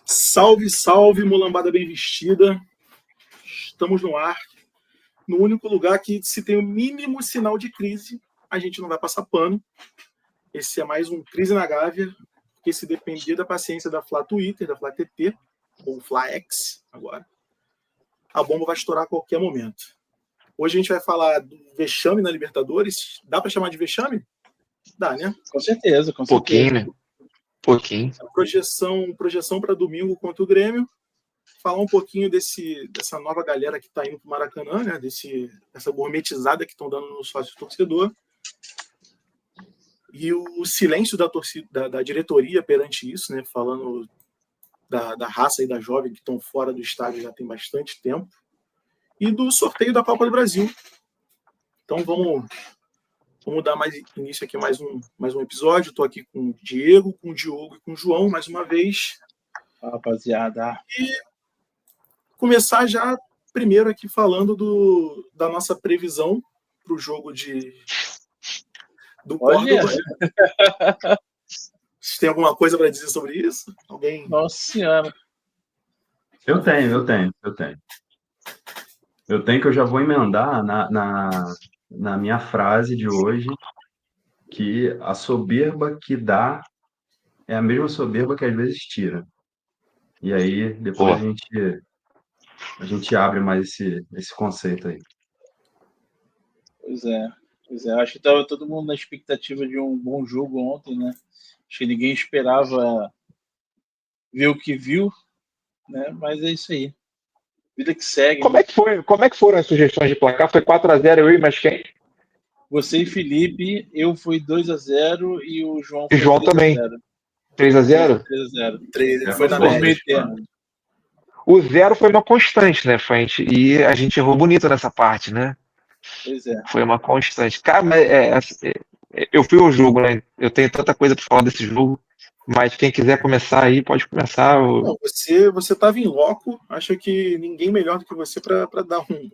Salve, salve, mulambada bem vestida. Estamos no ar. No único lugar que se tem o mínimo sinal de crise, a gente não vai passar pano. Esse é mais um Crise na Gávea, porque se depender da paciência da Flá Twitter, da Flá TT, ou Flá X agora, a bomba vai estourar a qualquer momento. Hoje a gente vai falar do vexame na Libertadores. Dá para chamar de vexame? Dá, né? Com certeza, com certeza. Pouquinho, né? Pouquinho. Projeção para domingo contra o Grêmio. Falar um pouquinho dessa nova galera que está indo para o Maracanã, né? Dessa gourmetizada que estão dando no sócio torcedor. E o silêncio da torcida, da diretoria perante isso, né? Falando da raça e da jovem que estão fora do estádio já tem bastante tempo. E do sorteio da Copa do Brasil. Então vamos dar mais início aqui a mais um episódio. Estou aqui com o Diego, com o Diogo e com o João mais uma vez. Rapaziada. E começar já primeiro aqui falando da nossa previsão para o jogo do Córdoba. Vocês têm alguma coisa para dizer sobre isso? Alguém? Nossa Senhora. Eu tenho. Eu tenho que eu já vou emendar na minha frase de hoje, que a soberba que dá é a mesma soberba que às vezes tira. E aí, depois a gente abre mais esse conceito aí. Pois é. Acho que estava todo mundo na expectativa de um bom jogo ontem, né? Acho que ninguém esperava ver o que viu, né? Mas é isso aí. Vida que segue. Como é que foram as sugestões de placar? Foi 4-0 eu e mais quem? Você e Felipe, eu fui 2-0 e o João foi 3-0. E João também. 3-0? 3-0. Foi na média. O 0 foi uma constante, né, Frente? E a gente errou bonito nessa parte, né? Pois é. Foi uma constante. Cara, mas eu fui ao jogo, né? Eu tenho tanta coisa para falar desse jogo. Mas quem quiser começar aí, pode começar. Não, você estava em loco, acho que ninguém melhor do que você para dar um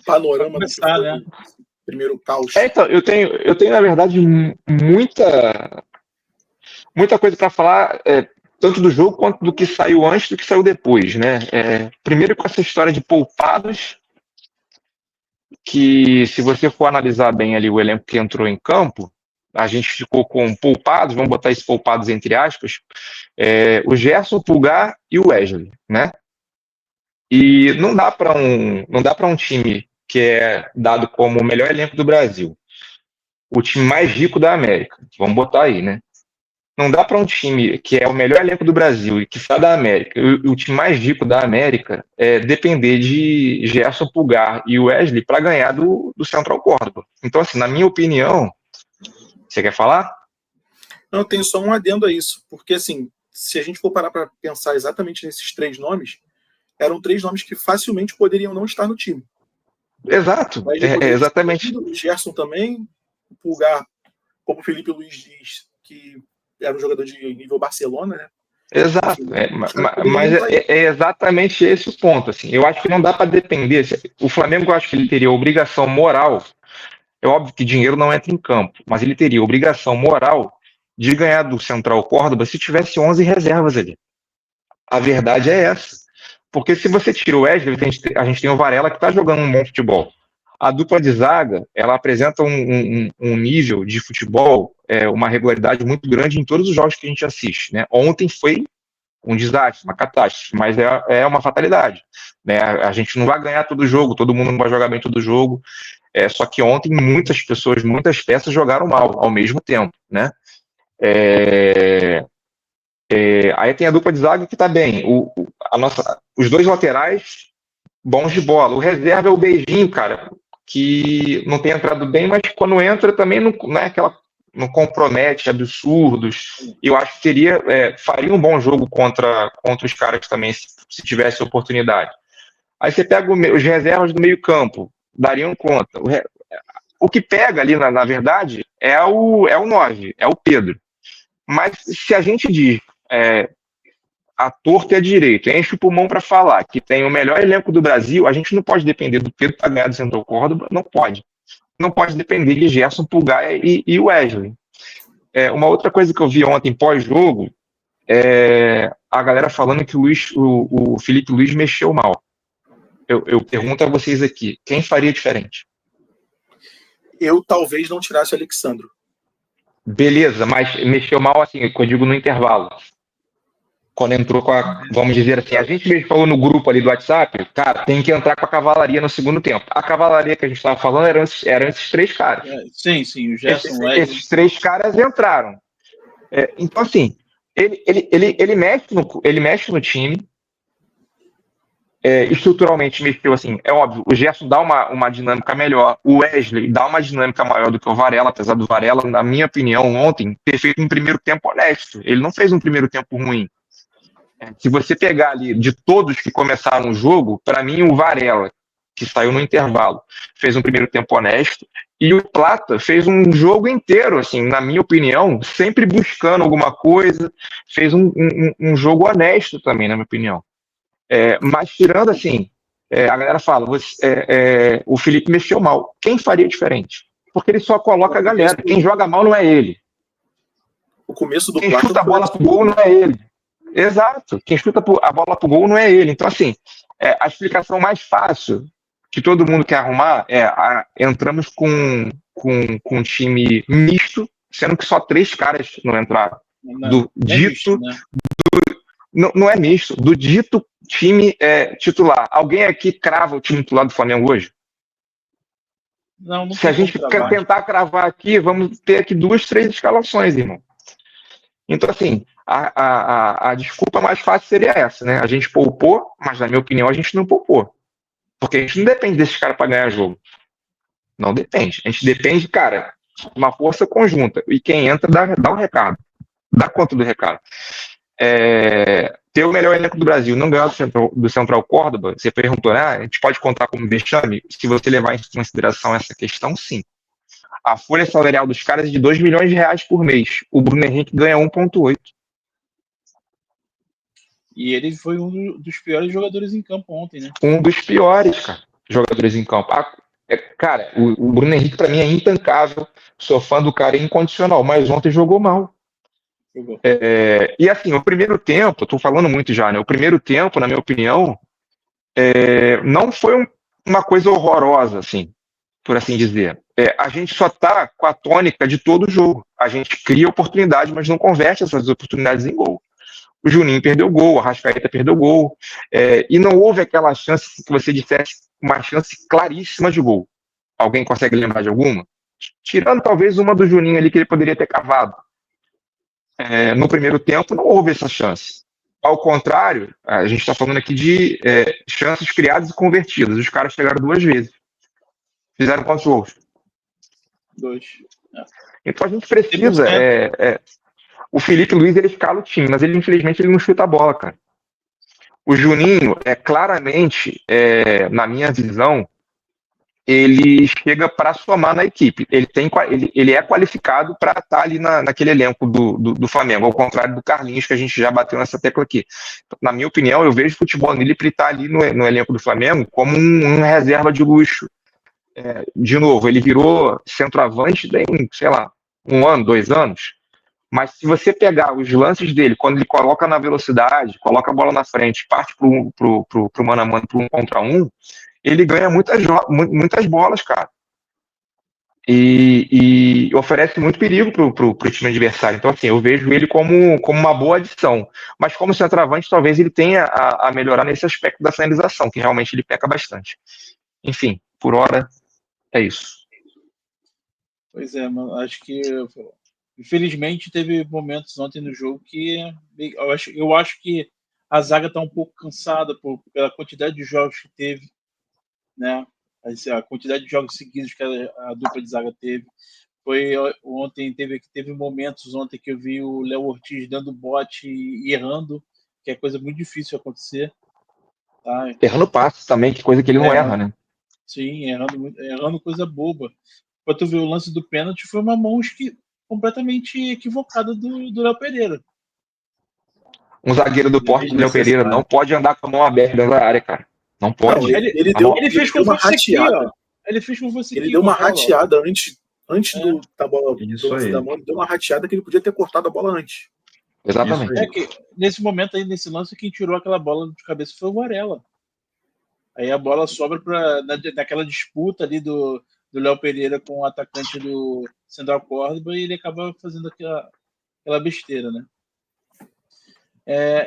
panorama começar, do né? Primeiro caos. Então, eu tenho, na verdade, muita coisa para falar, tanto do jogo quanto do que saiu antes do que saiu depois, né? Primeiro com essa história de poupados, que se você for analisar bem ali o elenco que entrou em campo, a gente ficou com poupados, vamos botar esses poupados entre aspas, o Gerson, o Pulgar e o Wesley, né? E não dá para um time que é dado como o melhor elenco do Brasil, o time mais rico da América, vamos botar aí, né? Não dá para um time que é o melhor elenco do Brasil e que está da América, e o time mais rico da América, depender de Gerson, Pulgar e Wesley para ganhar do Central Córdoba. Então, assim, na minha opinião. Você quer falar? Não, eu tenho só um adendo a isso, porque assim, se a gente for parar para pensar exatamente nesses três nomes, eram três nomes que facilmente poderiam não estar no time. Exato, exatamente. O Gerson também, o Pulgar, como o Felipe Luiz diz, que era um jogador de nível Barcelona, né? Exato, mas é exatamente esse o ponto. Assim, eu acho que não dá para depender. O Flamengo, eu acho que ele teria obrigação moral. É óbvio que dinheiro não entra em campo, mas ele teria obrigação moral de ganhar do Central Córdoba se tivesse 11 reservas ali. A verdade é essa. Porque se você tira o Wesley, a gente tem o Varela que está jogando um bom futebol. A dupla de zaga, ela apresenta um nível de futebol, uma regularidade muito grande em todos os jogos que a gente assiste, né? Ontem foi um desastre, uma catástrofe, mas é uma fatalidade, né? A gente não vai ganhar todo jogo, todo mundo não vai jogar bem todo jogo. Só que ontem muitas pessoas, muitas peças jogaram mal ao mesmo tempo, né? Aí tem a dupla de zaga que tá bem. Os dois laterais, bons de bola. O reserva é o Beijinho, cara, que não tem entrado bem, mas quando entra também não compromete absurdos. Eu acho que faria um bom jogo contra os caras também, se tivesse oportunidade. Aí você pega os reservas do meio campo, dariam conta. O que pega ali, na verdade, é o 9, é o Pedro. Mas se a gente diz a torta e a direito, enche o pulmão para falar que tem o melhor elenco do Brasil, a gente não pode depender do Pedro para ganhar do Central Córdoba, não pode. Não pode depender de Gerson, Pulgar e Wesley. Uma outra coisa que eu vi ontem pós-jogo a galera falando que o Felipe Luiz mexeu mal. Eu pergunto a vocês aqui, quem faria diferente? Eu talvez não tirasse o Alexandro. Beleza, mas mexeu mal assim, eu digo no intervalo. Quando entrou com vamos dizer assim, a gente mesmo falou no grupo ali do WhatsApp, cara, tem que entrar com a cavalaria no segundo tempo. A cavalaria que a gente estava falando eram esses 3 caras. Sim, o Gerson. Esses 3 caras entraram. Então, assim, ele mexe no time, estruturalmente mexeu, assim, é óbvio, o Gerson dá uma dinâmica melhor, o Wesley dá uma dinâmica maior do que o Varela, apesar do Varela, na minha opinião, ontem, ter feito um primeiro tempo honesto. Ele não fez um primeiro tempo ruim. Se você pegar ali de todos que começaram o jogo, para mim o Varela, que saiu no intervalo, fez um primeiro tempo honesto, e o Plata fez um jogo inteiro, assim, na minha opinião, sempre buscando alguma coisa, fez um jogo honesto também, na minha opinião. Mas tirando assim, a galera fala, o Felipe mexeu mal. Quem faria diferente? Porque ele só coloca a galera. Quem joga mal não é ele. O começo do Quem chuta a bola pro gol não é ele. Exato. Quem chuta a bola pro gol não é ele. Então, assim, a explicação mais fácil que todo mundo quer arrumar entramos com um time misto, sendo que só 3 caras não entraram. Não é misto. Do dito time titular. Alguém aqui crava o time titular do Flamengo hoje? Não Se a gente quer tentar cravar aqui, vamos ter aqui 2, 3 escalações, irmão. Então, assim, a desculpa mais fácil seria essa, né? A gente poupou, mas na minha opinião a gente não poupou. Porque a gente não depende desses caras para ganhar jogo. Não depende. A gente depende, cara, de uma força conjunta. E quem entra dá o recado. Dá conta do recado. Ter o melhor elenco do Brasil, não ganhar do Central Córdoba, você perguntou, né? A gente pode contar como vexame? Se você levar em consideração essa questão, sim. A folha salarial dos caras é de R$2 milhões por mês. O Bruno Henrique ganha 1,8. E ele foi um dos piores jogadores em campo ontem, né? Um dos piores, cara, jogadores em campo. Cara, o Bruno Henrique, pra mim, é intancável. Sou fã do cara, é incondicional, mas ontem jogou mal. E assim, o primeiro tempo, tô falando muito já, né? O primeiro tempo, na minha opinião, não foi uma coisa horrorosa, assim, por assim dizer. A gente só tá com a tônica de todo o jogo. A gente cria oportunidade, mas não converte essas oportunidades em gol. O Juninho perdeu gol, o Arrascaeta perdeu gol, e não houve aquela chance que você dissesse, uma chance claríssima de gol. Alguém consegue lembrar de alguma? Tirando talvez uma do Juninho ali que ele poderia ter cavado. No primeiro tempo não houve essa chance. Ao contrário, a gente está falando aqui de chances criadas e convertidas. Os caras chegaram 2 vezes. Fizeram quantos gols? 2. Então a gente precisa... O Felipe Luiz, ele escala o time, mas infelizmente ele não chuta a bola, cara. O Juninho, claramente, na minha visão, ele chega para somar na equipe. Ele é qualificado para estar ali naquele elenco do Flamengo, ao contrário do Carlinhos, que a gente já bateu nessa tecla aqui. Na minha opinião, eu vejo futebol nele para estar ali no elenco do Flamengo como um reserva de luxo. De novo, ele virou centroavante tem, sei lá, 1 ano, 2 anos. Mas se você pegar os lances dele, quando ele coloca na velocidade, coloca a bola na frente, parte pro mano a mano, pro 1 contra 1, ele ganha muitas bolas, cara. E oferece muito perigo pro time adversário. Então, assim, eu vejo ele como uma boa adição. Mas como centroavante, talvez ele tenha a melhorar nesse aspecto da finalização, que realmente ele peca bastante. Enfim, por hora, é isso. Pois é, mano, acho que... Infelizmente, teve momentos ontem no jogo que eu acho que a zaga está um pouco cansada pela quantidade de jogos que teve, né? A quantidade de jogos seguidos que a dupla de zaga teve. Ontem teve momentos ontem que eu vi o Léo Ortiz dando bote e errando, que é coisa muito difícil de acontecer. Tá? Errando passe também, que coisa que ele não erra, né? Sim, errando coisa boba. Quando tu vê o lance do pênalti, foi uma mão completamente equivocada do Léo Pereira. Um zagueiro do porte do Léo Pereira não pode andar com a mão aberta dentro da área, cara. Não pode. Não, ele fez como fosse aqui, ó. Ele fez como fosse aqui. Ele deu uma rateada antes da bola Isso aí. da mão, ele deu uma rateada que ele podia ter cortado a bola antes. Exatamente. Isso aí. É que nesse momento aí, nesse lance, quem tirou aquela bola de cabeça foi o Varela. Aí a bola sobra naquela disputa ali do Léo Pereira com o atacante do Central Córdoba e ele acaba fazendo aquela besteira, né?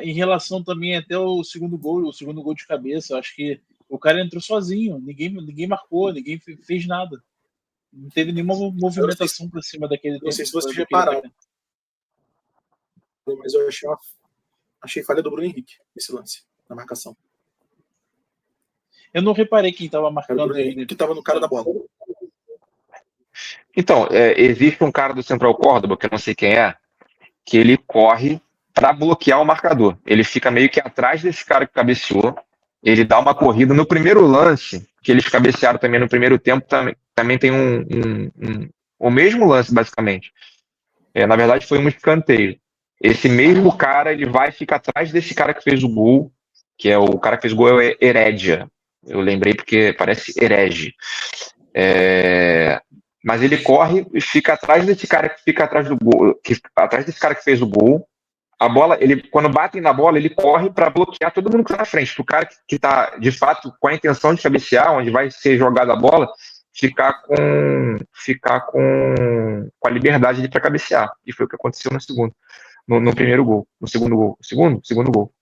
Em relação também até o segundo gol de cabeça, eu acho que o cara entrou sozinho, ninguém marcou, ninguém fez nada. Não teve nenhuma movimentação para cima daquele Não sei se vocês daquele repararam, atacante. mas eu achei falha do Bruno Henrique esse lance, na marcação. Eu não reparei quem estava Era o marcando Bruno Henrique ele. que estava no cara da bola. Então, existe um cara do Central Córdoba, que eu não sei quem é, que ele corre para bloquear o marcador. Ele fica meio que atrás desse cara que cabeceou. Ele dá uma corrida. No primeiro lance, que eles cabecearam também no primeiro tempo, também tem o mesmo lance, basicamente. Na verdade, foi um escanteio. Esse mesmo cara, ele vai ficar atrás desse cara que fez o gol, que é o cara que fez o gol, é o Herédia. Eu lembrei porque parece herege. Mas ele corre e fica atrás desse cara que fica atrás do gol, atrás desse cara que fez o gol. A bola, quando batem na bola, ele corre para bloquear todo mundo que está na frente. O cara que está, de fato, com a intenção de cabecear, onde vai ser jogada a bola, ficar com a liberdade de para cabecear. E foi o que aconteceu no segundo, no primeiro gol, no segundo gol, segundo gol.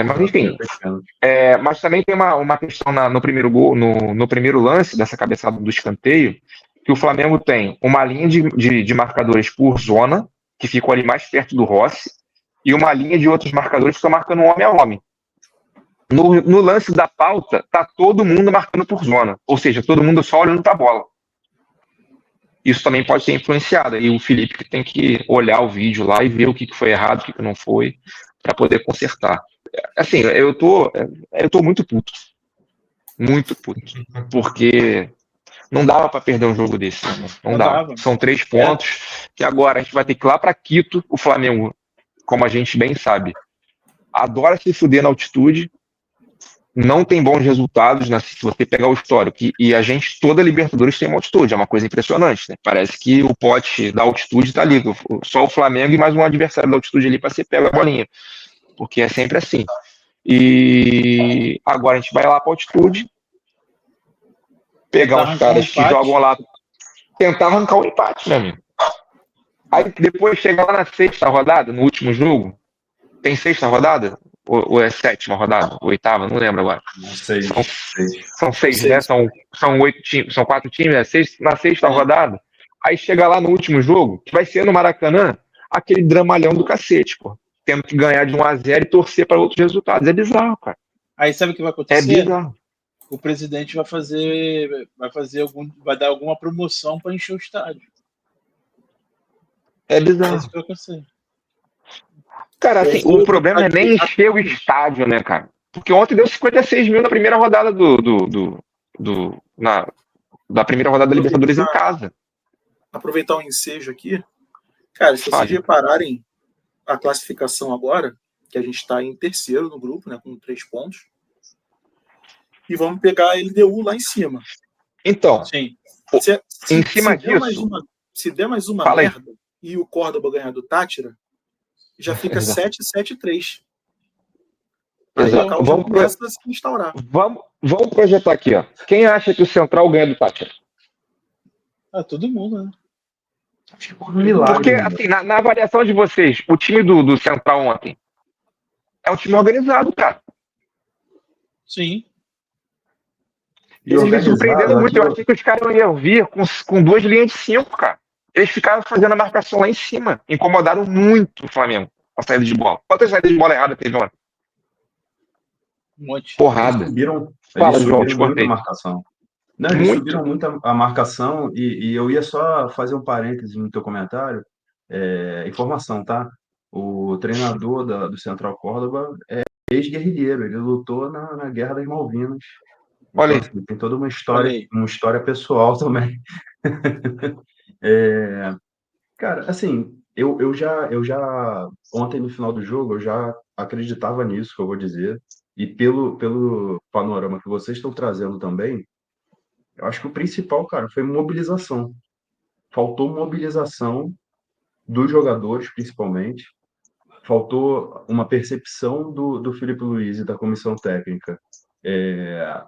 Mas enfim, mas também tem uma questão no primeiro gol, no primeiro lance dessa cabeçada do escanteio, que o Flamengo tem uma linha de marcadores por zona, que ficam ali mais perto do Rossi, e uma linha de outros marcadores que estão marcando homem a homem. No lance da pauta, tá todo mundo marcando por zona, ou seja, todo mundo só olhando para a bola. Isso também pode ser influenciado, e o Felipe tem que olhar o vídeo lá e ver o que foi errado, o que não foi, para poder consertar. Assim, eu tô muito puto, porque não dava para perder um jogo desse, não dava. São 3 pontos que agora a gente vai ter que ir lá para Quito. O Flamengo, como a gente bem sabe, adora se fuder na altitude, não tem bons resultados, né, se você pegar o histórico, e a gente, toda Libertadores tem uma altitude, é uma coisa impressionante, né? Parece que o pote da altitude tá ali, só o Flamengo e mais um adversário da altitude ali para você pegar a bolinha, porque é sempre assim. E agora a gente vai lá para altitude, pegar uns caras que jogam lá, tentar arrancar o empate, meu amigo. Aí depois chega lá na sexta rodada, no último jogo, tem sexta rodada? Ou é sétima rodada? Oitava? Não lembro agora. São seis, né? São 8 times, são 4 times, né? Na sexta rodada. Aí chega lá no último jogo, que vai ser no Maracanã, aquele dramalhão do cacete, pô. Tendo que ganhar de 1-0 e torcer para outros resultados. É bizarro, cara. Aí sabe o que vai acontecer? É bizarro. O presidente vai dar alguma promoção para encher o estádio. É bizarro. É isso que vai acontecer. Cara, assim, o problema é nem encher o estádio, né, cara? Porque ontem deu 56 mil na primeira rodada da primeira rodada da Libertadores em casa. Aproveitar o ensejo aqui. Cara, se vocês repararem a classificação agora, que a gente está em terceiro no grupo, né, com 3 pontos, e vamos pegar a LDU lá em cima. Então, se der mais uma merda e o Córdoba ganhar do Tátira, já fica 7-3. Vamos começa a se instaurar. Vamos projetar aqui, ó. Quem acha que o Central ganha do Tátira? Todo mundo, né? Porque, assim, na avaliação de vocês, o time do Central ontem é um time organizado, cara. Sim. Eles me surpreenderam muito. Eu achei que os caras iam vir com 2 linhas de 5, cara. Eles ficaram fazendo a marcação lá em cima. Incomodaram muito o Flamengo a saída de bola. Quantas saídas de bola erradas teve ontem? Um monte. Porrada. Eles subiram muito a marcação. Não, eles subiram muito a marcação e eu ia só fazer um parêntese no teu comentário. Informação, tá? O treinador do Central Córdoba é ex-guerrilheiro. Ele lutou na Guerra das Malvinas. Olha então, assim, tem toda uma história pessoal também. Cara, assim, eu já ontem no final do jogo eu já acreditava nisso que eu vou dizer, e pelo panorama que vocês estão trazendo também, eu acho que o principal, cara, foi mobilização. Faltou mobilização dos jogadores, principalmente, faltou uma percepção do Filipe Luiz e da comissão técnica é,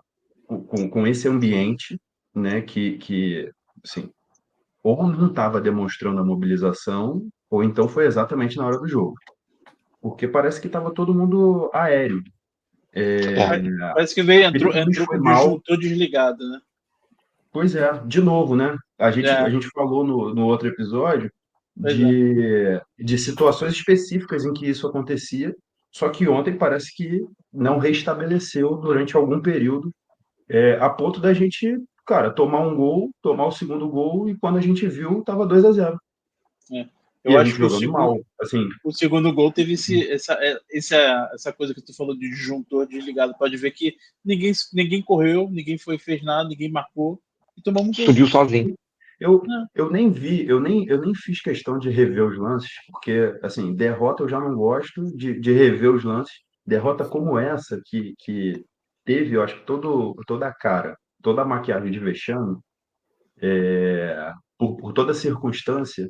com esse ambiente, né, que assim, ou não estava demonstrando a mobilização, ou então foi exatamente na hora do jogo. Porque parece que estava todo mundo aéreo. Parece que veio, Filipe Luiz entrou com foi o mal. disjuntor desligado, né? Pois é, de novo, né? A gente, É, a gente falou no outro episódio pois é. de situações específicas em que isso acontecia, só que ontem parece que não restabeleceu durante algum período, a ponto da gente, cara, tomar um gol, tomar o segundo gol, e quando a gente viu, tava 2-0. É. E Eu a gente acho que jogando mal, assim. o segundo gol teve essa coisa que tu falou de disjuntor desligado. Pode ver que ninguém correu, ninguém fez nada, ninguém marcou e tomamos um gol. Subiu sozinho. Eu, É. eu nem vi, eu nem fiz questão de rever os lances, porque, assim, derrota eu já não gosto de rever os lances. Derrota como essa, que teve, eu acho que toda a cara, toda a maquiagem de vexame, por toda a circunstância,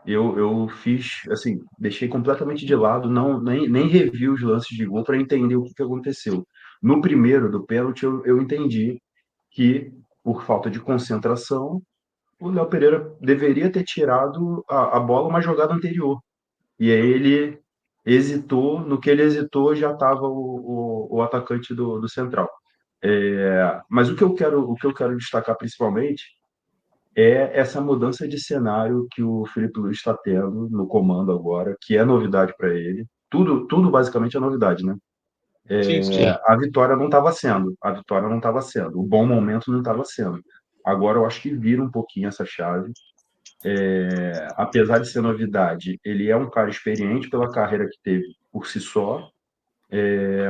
eu fiz, assim, deixei completamente de lado, não, nem revi os lances de gol para entender o que aconteceu. No primeiro, do pênalti, eu entendi que, por falta de concentração, o Léo Pereira deveria ter tirado a bola uma jogada anterior. E aí ele hesitou, no que ele hesitou já estava o atacante do Central. Mas o que eu quero destacar principalmente é essa mudança de cenário que o Felipe Luiz está tendo no comando agora, que é novidade para ele. Tudo basicamente é novidade, né? Sim, sim. Sim. A vitória não estava sendo, o bom momento não estava sendo. Agora eu acho que vira um pouquinho essa chave. Apesar de ser novidade, ele é um cara experiente pela carreira que teve por si só,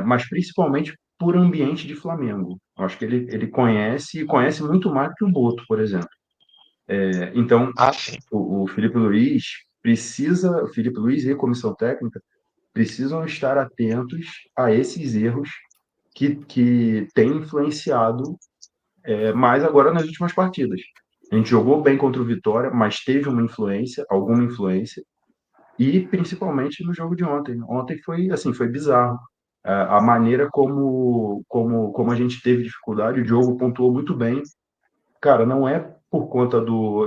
mas principalmente por ambiente de Flamengo. Eu acho que ele conhece e conhece muito mais que o Boto, por exemplo. Então, Ah, sim. o Felipe Luiz e a comissão técnica precisam estar atentos a esses erros que têm influenciado mais agora nas últimas partidas. A gente jogou bem contra o Vitória, mas teve alguma influência, e principalmente no jogo de ontem. Ontem foi assim, foi bizarro. A maneira como a gente teve dificuldade, o Diogo pontuou muito bem. Cara, não é por conta do.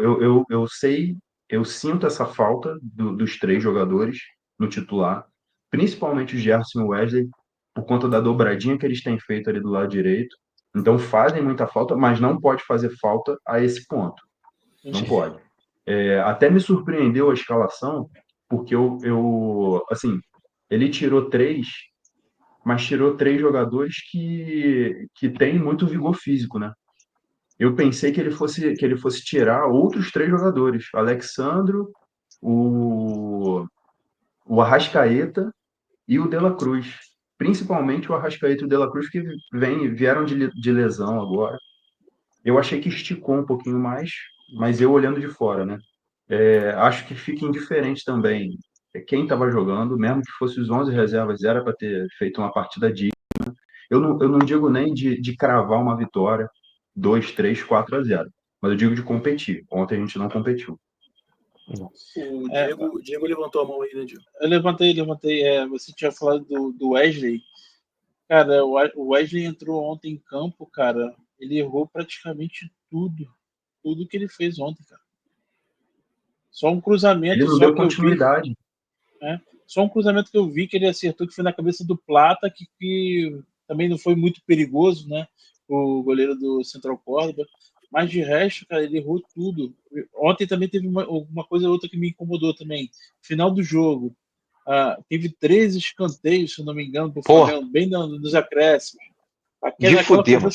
Eu sei, eu sinto essa falta dos três jogadores no titular, principalmente o Gerson e o Wesley, por conta da dobradinha que eles têm feito ali do lado direito. Então fazem muita falta, mas não pode fazer falta a esse ponto. Não pode. Até me surpreendeu a escalação, porque assim, ele tirou três, mas tirou três jogadores que têm muito vigor físico, né? Eu pensei que ele fosse tirar outros três jogadores, Alexandro, o, o Arrascaeta e o De La Cruz. Principalmente o Arrascaeta e o De La Cruz, que vieram de lesão agora. Eu achei que esticou um pouquinho mais, mas eu olhando de fora, né? Acho que fica indiferente também quem estava jogando, mesmo que fosse os 11 reservas, era para ter feito uma partida digna. Eu não digo nem de cravar uma vitória, 2, 3, 4-0, mas eu digo de competir. Ontem a gente não competiu. O É, Diego levantou a mão aí, né, Diego? eu levantei. Você tinha falado do Wesley. Cara, o Wesley entrou ontem em campo, cara. Ele errou praticamente tudo. Tudo que ele fez ontem, cara. Só um Ele cruzamento não só deu que eu vi. continuidade. Só um cruzamento que eu vi que ele acertou, que foi na cabeça do Plata, que também não foi muito perigoso, né? O goleiro do Central Córdoba. Mas de resto, cara, ele errou tudo. Ontem também teve uma coisa ou outra que me incomodou também. Final do jogo. Teve 13 escanteios, se não me engano, pro Porra, Flamengo, bem nos acréscimos. de Aquela fuder, mano.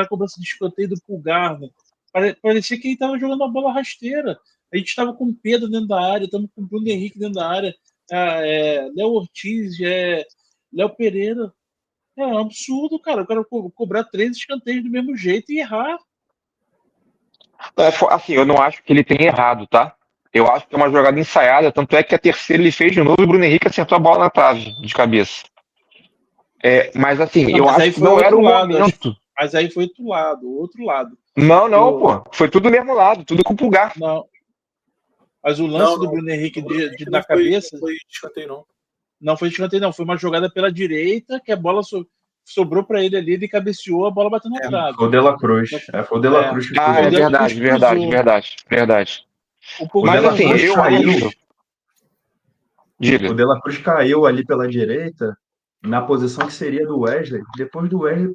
cobrança de escanteio do Pulgar, né? Parecia que ele estava jogando uma bola rasteira. A gente estava com o Pedro dentro da área, estamos com o Bruno Henrique dentro da área, Léo Ortiz, Léo Pereira. É um absurdo, cara. Eu quero cobrar 13 escanteios do mesmo jeito e errar. Assim, eu não acho que ele tenha errado, tá? Eu acho que é uma jogada ensaiada, tanto é que a terceira ele fez de novo e o Bruno Henrique acertou a bola na trave, de cabeça. Mas assim, Não, eu mas aí acho que foi não era outro o lado. momento. Mas aí foi o outro lado. Não, Que não, pô. Foi tudo do mesmo lado, tudo com o Pulgar. não, Mas o lance Não, do não. Bruno Henrique Não na foi, cabeça não foi escanteio, não. não foi de escanteio, não. Foi uma jogada pela direita que a bola sobrou para ele ali, ele cabeceou, a bola bateu na trave. Foi o De La Cruz. Foi o De La Cruz que Ah, cruzou. é O De La Cruz verdade, verdade, cruzou. verdade, verdade. Um O De Mas pouquinho La assim, Cruz antes. eu caiu. acho. O Diga, De La Cruz caiu ali pela direita, na posição que seria do Wesley, depois do Wesley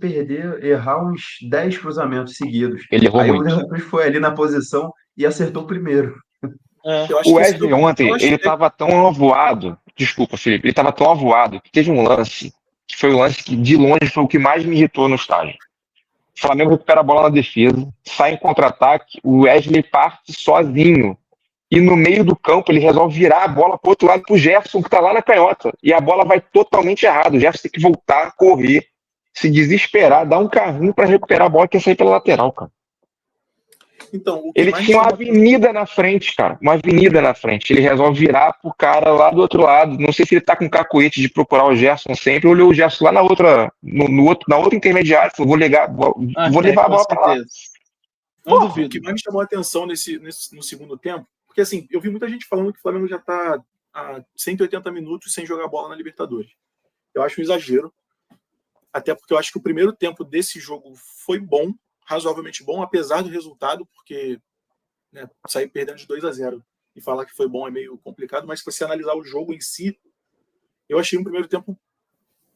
errar uns 10 cruzamentos seguidos. ele errou Aí o De muito. La Cruz foi ali na posição e acertou o primeiro. É. Eu acho O que esse Wesley ontem, eu ele achei. estava tão avoado. Desculpa, Felipe, ele estava tão avoado que teve um lance, que foi o lance que de longe foi o que mais me irritou no estádio. O Flamengo recupera a bola na defesa, sai em contra-ataque, o Wesley parte sozinho. E no meio do campo ele resolve virar a bola pro outro lado pro Gerson, que tá lá na canhota. E a bola vai totalmente errado. O Gerson tem que voltar, correr, se desesperar, dar um carrinho para recuperar a bola que ia sair pela lateral, cara. Então, o que Ele mais me tinha uma chamou a atenção. avenida na frente, cara. Uma avenida na frente. Ele resolve virar pro cara lá do outro lado. Não sei se ele tá com cacoete de procurar o Gerson sempre. Olhou o Gerson lá na outra, na outra intermediária. Falou, vou levar a Com bola pra lá. certeza. Não O duvido. que mais me chamou a atenção no segundo tempo, porque assim, eu vi muita gente falando que o Flamengo já está há 180 minutos sem jogar bola na Libertadores. Eu acho um exagero, até porque eu acho que o primeiro tempo desse jogo foi bom, razoavelmente bom, apesar do resultado, porque né, sair perdendo de 2-0 e falar que foi bom é meio complicado, mas se você analisar o jogo em si, eu achei um primeiro tempo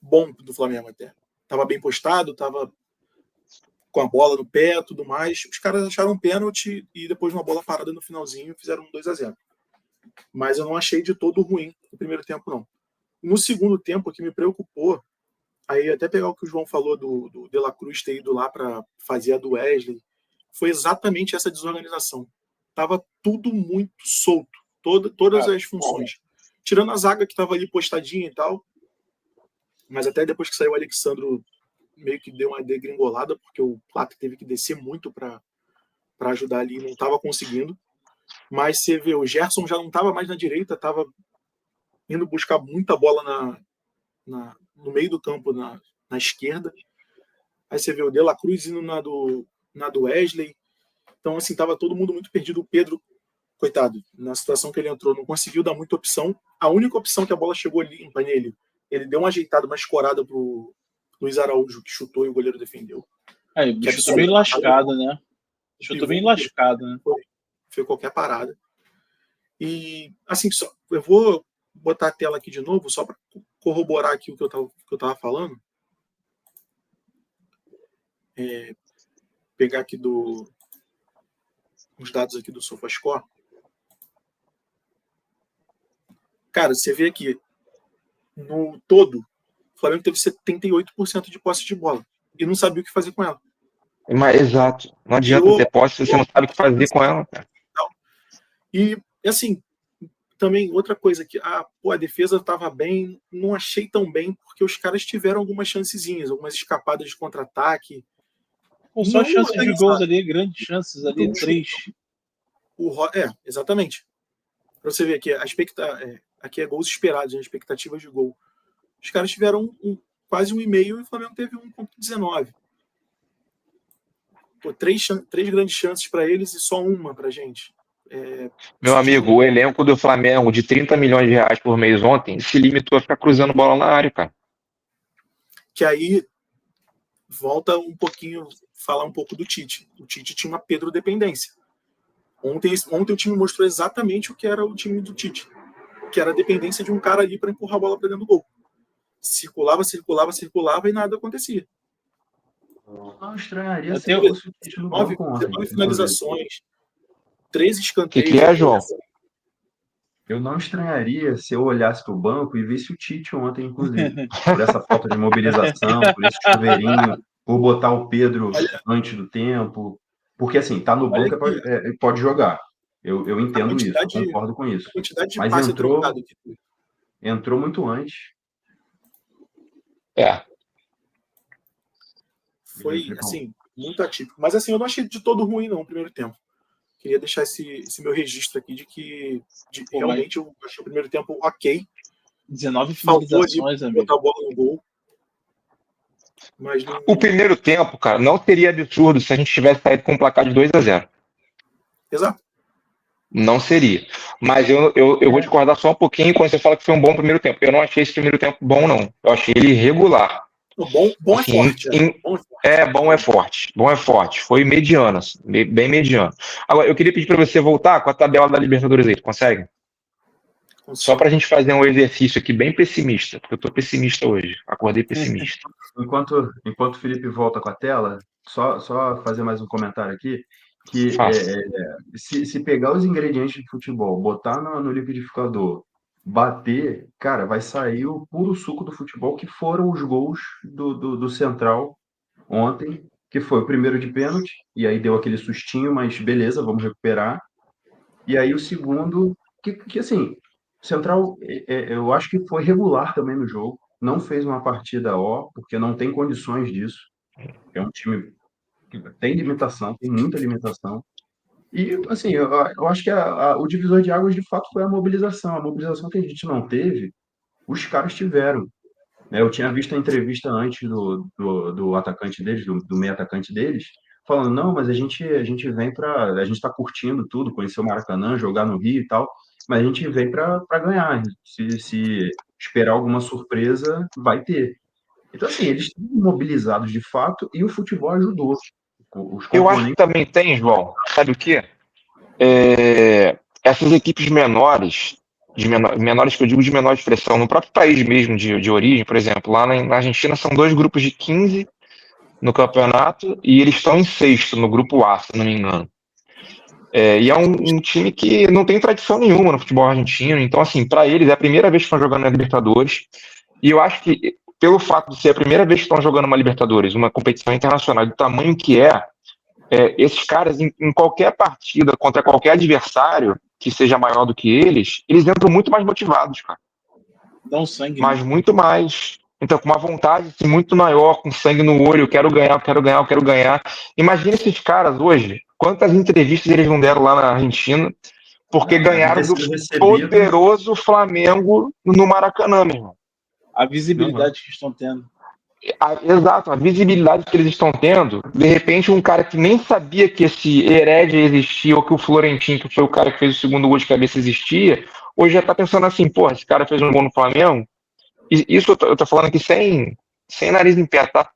bom do Flamengo até. Tava bem postado, tava com a bola no pé, tudo mais. Os caras acharam um pênalti e depois uma bola parada no finalzinho fizeram um 2-0. Mas eu não achei de todo ruim o primeiro tempo, não. No segundo tempo, o que me preocupou, aí até pegar o que o João falou do De La Cruz ter ido lá para fazer a do Wesley, foi exatamente essa desorganização. Tava tudo muito solto, todas as funções. Tirando a zaga que estava ali postadinha e tal, mas até depois que saiu o Alexandro meio que deu uma degringolada, porque o Plata teve que descer muito para ajudar ali, não estava conseguindo. Mas você vê, o Gerson já não estava mais na direita, estava indo buscar muita bola no meio do campo, na esquerda. Aí você vê o De La Cruz indo na do Wesley. Então, assim, estava todo mundo muito perdido. O Pedro, coitado, na situação que ele entrou, não conseguiu dar muita opção. A única opção que a bola chegou limpa nele, ele deu uma ajeitada, uma escorada pro Luiz Araújo, que chutou e o goleiro defendeu. Aí, o bicho tá bem lascado, né? O bicho tá bem lascado, né? Foi qualquer parada. E, assim, eu vou botar a tela aqui de novo, só para corroborar aqui o que eu tava falando. Pegar aqui os dados aqui do SofaScore. Cara, você vê aqui, no todo, o Flamengo teve 78% de posse de bola e não sabia o que fazer com ela. Mas, exato. Não adianta ter posse se você não sabe o que fazer com ela, cara. E, assim, também outra coisa que a defesa estava bem, não achei tão bem, porque os caras tiveram algumas chancezinhas, algumas escapadas de contra-ataque. Só chances de gols ali, grandes chances ali, 3. Exatamente. Para você ver aqui, aqui é gols esperados, expectativas de gol. Os caras tiveram quase 1,5 e o Flamengo teve 1,19. Três grandes chances para eles e só uma para a gente. Meu amigo, o elenco do Flamengo de 30 milhões de reais por mês ontem se limitou a ficar cruzando bola na área, cara. Que aí volta um pouquinho, falar um pouco do Tite. O Tite tinha uma Pedro dependência. Ontem o time mostrou exatamente o que era o time do Tite, que era a dependência de um cara ali para empurrar a bola para dentro do gol. Circulava e nada acontecia. Não estranharia se fosse o Tite no banco ontem. 9 finalizações, 13 escanteios. Que é, João? Eu não estranharia se eu olhasse para o banco e visse o Tite ontem, inclusive, por essa falta de mobilização, por esse chuveirinho, por botar o Pedro antes do tempo. Porque, assim, tá no banco pode jogar. Eu entendo isso, eu concordo com isso. Mas entrou muito antes. Foi, assim, muito atípico. Mas, assim, eu não achei de todo ruim, não, o primeiro tempo. Queria deixar esse meu registro aqui de que realmente eu achei o primeiro tempo ok. 19 finalizações, amigo. Botar a bola no gol. Mas não... O primeiro tempo, cara, não seria absurdo se a gente tivesse saído com um placar de 2-0. Exato. Não seria. Mas eu vou discordar só um pouquinho quando você fala que foi um bom primeiro tempo. Eu não achei esse primeiro tempo bom, não. Eu achei ele irregular. Bom Assim, é forte. Bom é forte. bom é forte. Bom é forte. Foi mediano, assim, bem mediano. Agora, eu queria pedir para você voltar com a tabela da Libertadores aí. Tu consegue? Só para a gente fazer um exercício aqui bem pessimista, porque eu tô pessimista hoje. Acordei pessimista. Enquanto o Felipe volta com a tela, só fazer mais um comentário aqui, que Faça. se pegar os ingredientes de futebol, botar no liquidificador, bater, cara, vai sair o puro suco do futebol, que foram os gols do Central ontem, que foi o primeiro de pênalti, e aí deu aquele sustinho, mas beleza, vamos recuperar. E aí o segundo, que assim, Central, eu acho que foi regular também no jogo, não fez uma partida porque não tem condições disso. É um time que tem limitação, tem muita limitação. E, assim, eu acho que o divisor de águas, de fato, foi a mobilização. A mobilização que a gente não teve, os caras tiveram. Né? Eu tinha visto a entrevista antes do atacante deles, do meio atacante deles, falando, não, mas a gente vem para... A gente está curtindo tudo, conhecer o Maracanã, jogar no Rio e tal, mas a gente vem para ganhar. Se esperar alguma surpresa, vai ter. Então, assim, eles estão mobilizados de fato e o futebol ajudou. Os Eu acho que componentes... também tem, João, sabe o quê? Essas equipes menores, menores que eu digo de menor expressão, no próprio país mesmo de origem, por exemplo, lá na Argentina são 2 grupos de 15 no campeonato e eles estão em sexto no grupo A, se não me engano. E é um time que não tem tradição nenhuma no futebol argentino, então, assim, para eles é a primeira vez que estão jogando na Libertadores. E eu acho que, pelo fato de ser a primeira vez que estão jogando uma Libertadores, uma competição internacional do tamanho que esses caras, em qualquer partida contra qualquer adversário que seja maior do que eles entram muito mais motivados, cara. Dá um sangue, Mas né? muito mais. Então, com uma vontade assim, muito maior, com sangue no olho, eu quero ganhar, eu quero ganhar, eu quero ganhar. Imagina esses caras hoje, quantas entrevistas eles não deram lá na Argentina, porque Deve ganharam ter do sido recebido. poderoso Flamengo no Maracanã, meu irmão. A visibilidade que estão tendo. Exato, a visibilidade que eles estão tendo, de repente um cara que nem sabia que esse Heredia existia, ou que o Florentino, que foi o cara que fez o segundo gol de cabeça, existia, hoje já tá pensando assim, porra, esse cara fez um gol no Flamengo, e isso eu tô falando aqui sem nariz em pé, tá?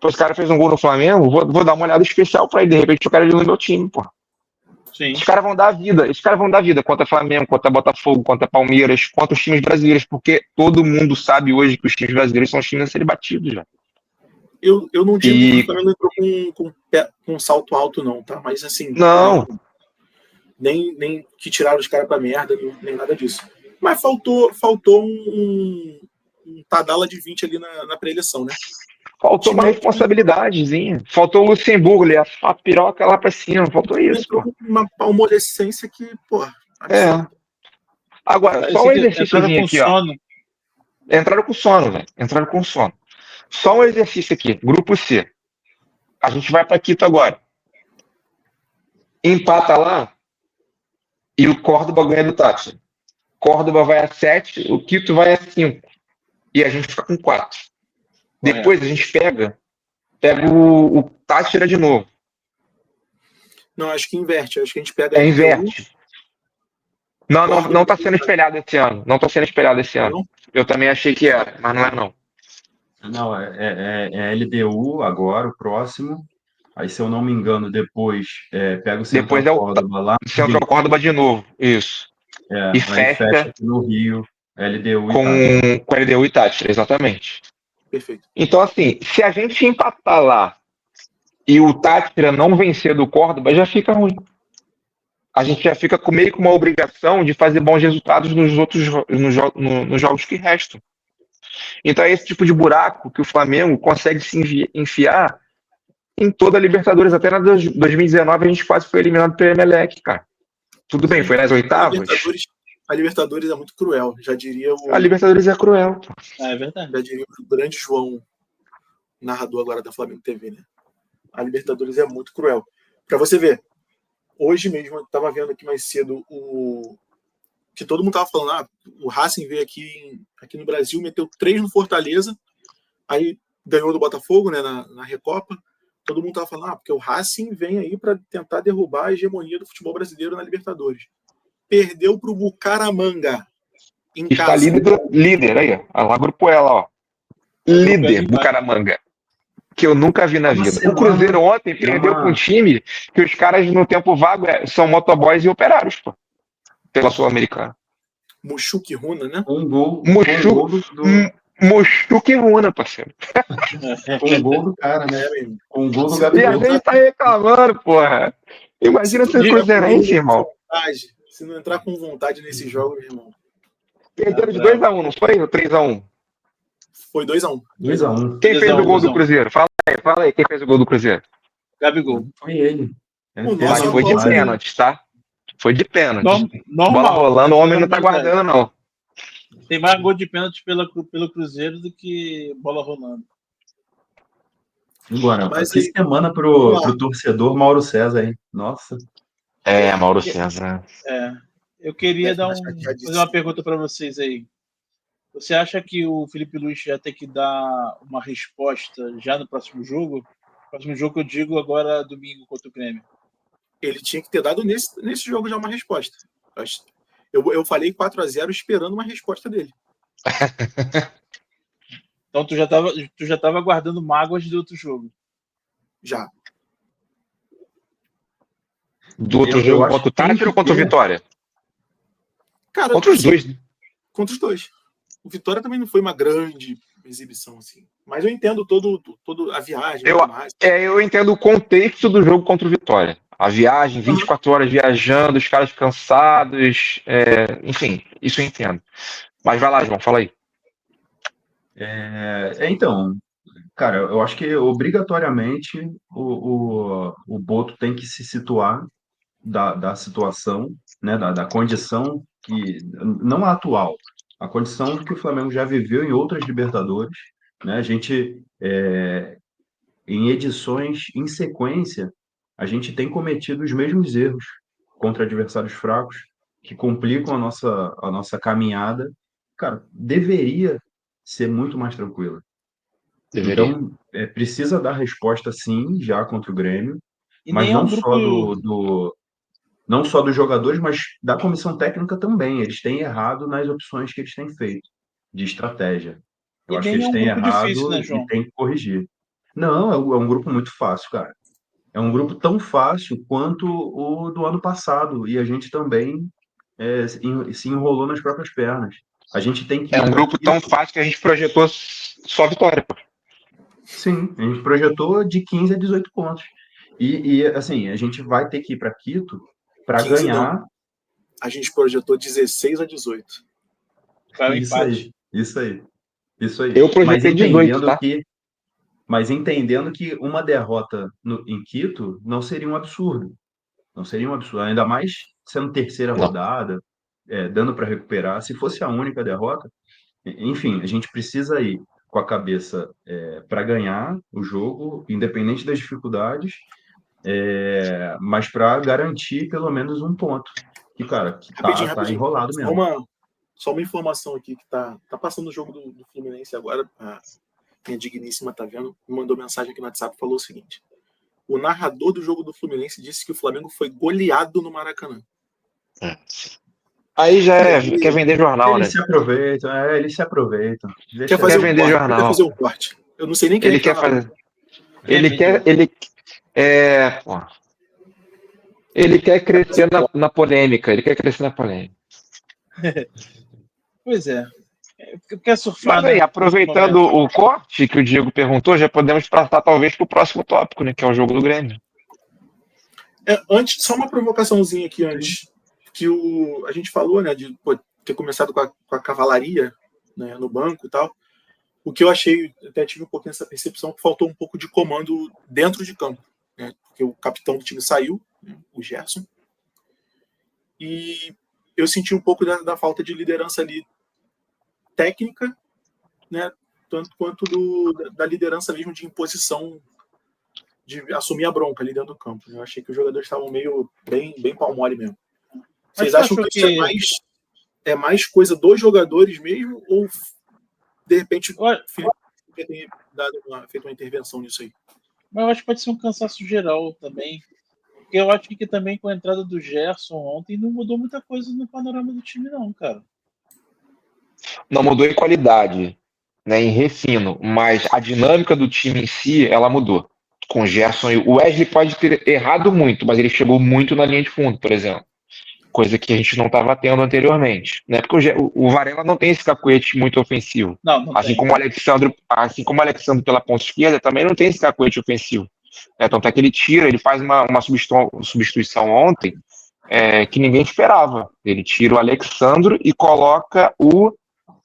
Pô, esse cara fez um gol no Flamengo, vou dar uma olhada especial pra ele, de repente o cara é no meu time, porra. Sim. Esses caras vão dar vida contra Flamengo, contra Botafogo, contra Palmeiras, contra os times brasileiros, porque todo mundo sabe hoje que os times brasileiros são os times a serem batidos já. Eu não digo que o Flamengo entrou com um salto alto, não, tá? Mas assim. Não. Nem que tiraram os caras pra merda, nem nada disso. Mas faltou um Tadala de 20 ali na pré-eleição, né? Faltou uma responsabilidadezinha. Faltou o Luxemburgo ali, a piroca lá pra cima. Faltou isso, pô. Uma palmolescência que, pô. Agora, só um exercíciozinho aqui, ó. Entraram com sono, velho. Entraram com sono. Só um exercício aqui. Grupo C. A gente vai pra Quito agora. Empata lá e o Córdoba ganha do Táchira. Córdoba vai a 7, o Quito vai a 5. E a gente fica com 4. Depois a gente pega o Táchira de novo. Não, acho que inverte. Acho que a gente pega. Inverte. Não tá sendo espelhado esse ano. Não tá sendo espelhado esse ano. Não? Eu também achei que era, mas não é não. Não, é LDU agora, o próximo. Aí, se eu não me engano, depois pega o Central Córdoba lá. Central Córdoba de novo, isso. E fecha aqui no Rio, LDU com LDU e Táchira, exatamente. Perfeito. Então, assim, se a gente empatar lá e o Táchira não vencer do Córdoba, já fica ruim. A gente já fica meio com uma obrigação de fazer bons resultados nos jogos que restam. Então é esse tipo de buraco que o Flamengo consegue se enfiar em toda a Libertadores. Até na 2019 a gente quase foi eliminado pelo Emelec, cara. Tudo bem, foi nas oitavas. A Libertadores é muito cruel, já diria o... A Libertadores é cruel. É verdade. Já diria o grande João, narrador agora da Flamengo TV, né? A Libertadores é muito cruel. Pra você ver, hoje mesmo, eu tava vendo aqui mais cedo que todo mundo tava falando, o Racing veio aqui no Brasil, meteu 3 no Fortaleza, aí ganhou do Botafogo, né, na Recopa, todo mundo tava falando, porque o Racing vem aí para tentar derrubar a hegemonia do futebol brasileiro na Libertadores. Perdeu pro Bucaramanga em Está casa. líder aí, ó. Lá grupo ela, ó. Líder, Bucaramanga. Que eu nunca vi na vida. O Cruzeiro ontem perdeu com um time que os caras no tempo vago são motoboys e operários, pô. Pela Sul-Americana. Mushuki Runa, né? Um gol Mushuki Runa, parceiro. Com um gol do cara, né? Com um gol do E Gabigol. a gente tá reclamando, porra. Imagina ser cruzeirense, irmão. Se não entrar com vontade nesse jogo, meu irmão. Perderam de 2-1, não foi? Ou 3-1? Foi 2-1. 2-1. Quem fez o gol do Cruzeiro? Fala aí, quem fez o gol do Cruzeiro? Gabigol. Foi ele. Mas foi de pênalti, tá? Foi de pênalti. Normal. Bola rolando, o homem não tá guardando, não. Tem mais gol de pênalti pelo Cruzeiro do que bola rolando. Agora, mas que semana pro torcedor Mauro César, hein? Nossa. Mauro César. Eu queria fazer uma pergunta para vocês aí. Você acha que o Felipe Luiz já tem que dar uma resposta já no próximo jogo? Próximo jogo que eu digo agora domingo contra o Grêmio. Ele tinha que ter dado nesse jogo já uma resposta. Eu falei 4-0 esperando uma resposta dele. Então tu já tava guardando mágoas do outro jogo. Já. Do outro jogo contra o Táchira ou contra o Vitória? Cara, contra os dois, né? Contra os dois. O Vitória também não foi uma grande exibição, assim. Mas eu entendo toda a viagem. Eu entendo o contexto do jogo contra o Vitória. A viagem, 24 horas viajando, os caras cansados, enfim, isso eu entendo. Mas vai lá, João, fala aí. Então, cara, eu acho que obrigatoriamente o Boto tem que se situar da situação, né, da condição que, não a atual, a condição que o Flamengo já viveu em outras Libertadores, né? A gente, em edições em sequência, a gente tem cometido os mesmos erros contra adversários fracos, que complicam a nossa caminhada. Cara, deveria ser muito mais tranquila. Então, precisa dar resposta sim, já contra o Grêmio, mas não só dos jogadores, mas da comissão técnica também. Eles têm errado nas opções que eles têm feito de estratégia. Eu acho que eles têm errado difícil, né, João? e têm que corrigir. Não, é um grupo muito fácil, cara. É um grupo tão fácil quanto o do ano passado. E a gente também se enrolou nas próprias pernas. A gente tem que. É um grupo tão fácil que a gente projetou só vitória, pô. Sim, a gente projetou de 15 a 18 pontos. E assim, a gente vai ter que ir para Quito para ganhar. Não. A gente projetou 16 a 18. Isso aí. Eu projetei 18, tá? Mas entendendo que uma derrota em Quito não seria um absurdo. Não seria um absurdo. Ainda mais sendo terceira rodada, dando para recuperar. Se fosse a única derrota, enfim, a gente precisa ir com a cabeça para ganhar o jogo, independente das dificuldades, mas para garantir pelo menos um ponto. Que, cara, tá enrolado mesmo. Só uma informação aqui que tá passando o jogo do Fluminense agora. A minha digníssima tá vendo, me mandou mensagem aqui no WhatsApp e falou o seguinte: o narrador do jogo do Fluminense disse que o Flamengo foi goleado no Maracanã. Aí já quer vender jornal, eles né? Eles se aproveitam. Quer vender jornal. Quer fazer o corte. Eu não sei nem quem ele quer fazer. Ele quer crescer na polêmica. Ele quer crescer na polêmica. Pois é. Quer surfar. Mas aí, aproveitando o corte que o Diego perguntou, já podemos passar talvez para o próximo tópico, né? Que é o jogo do Grêmio. Antes, só uma provocaçãozinha aqui antes. Que a gente falou, né, de ter começado com a cavalaria, né, no banco e tal. O que eu achei, até tive um pouquinho essa percepção, que faltou um pouco de comando dentro de campo, né, porque o capitão do time saiu, né, o Gerson, e eu senti um pouco da falta de liderança ali técnica, né, tanto quanto da liderança mesmo de imposição, de assumir a bronca ali dentro do campo. Eu achei que os jogadores estavam meio bem pau mole mesmo. Vocês acham que isso é mais coisa dos jogadores mesmo? Ou, de repente, o Felipe tem feito uma intervenção nisso aí? Mas eu acho que pode ser um cansaço geral também. Porque eu acho que também com a entrada do Gerson ontem não mudou muita coisa no panorama do time, não, cara. Não mudou em qualidade, né, em refino, mas a dinâmica do time em si, ela mudou. Com o Gerson e o Wesley pode ter errado muito, mas ele chegou muito na linha de fundo, por exemplo. Coisa que a gente não estava tendo anteriormente, né? Porque o Varela não tem esse cacuete muito ofensivo. Não Assim tem. como o Alexandre pela ponta esquerda também não tem esse cacuete ofensivo. Tanto é que ele tira, ele faz uma substituição ontem que ninguém esperava. Ele tira o Alexandre e coloca o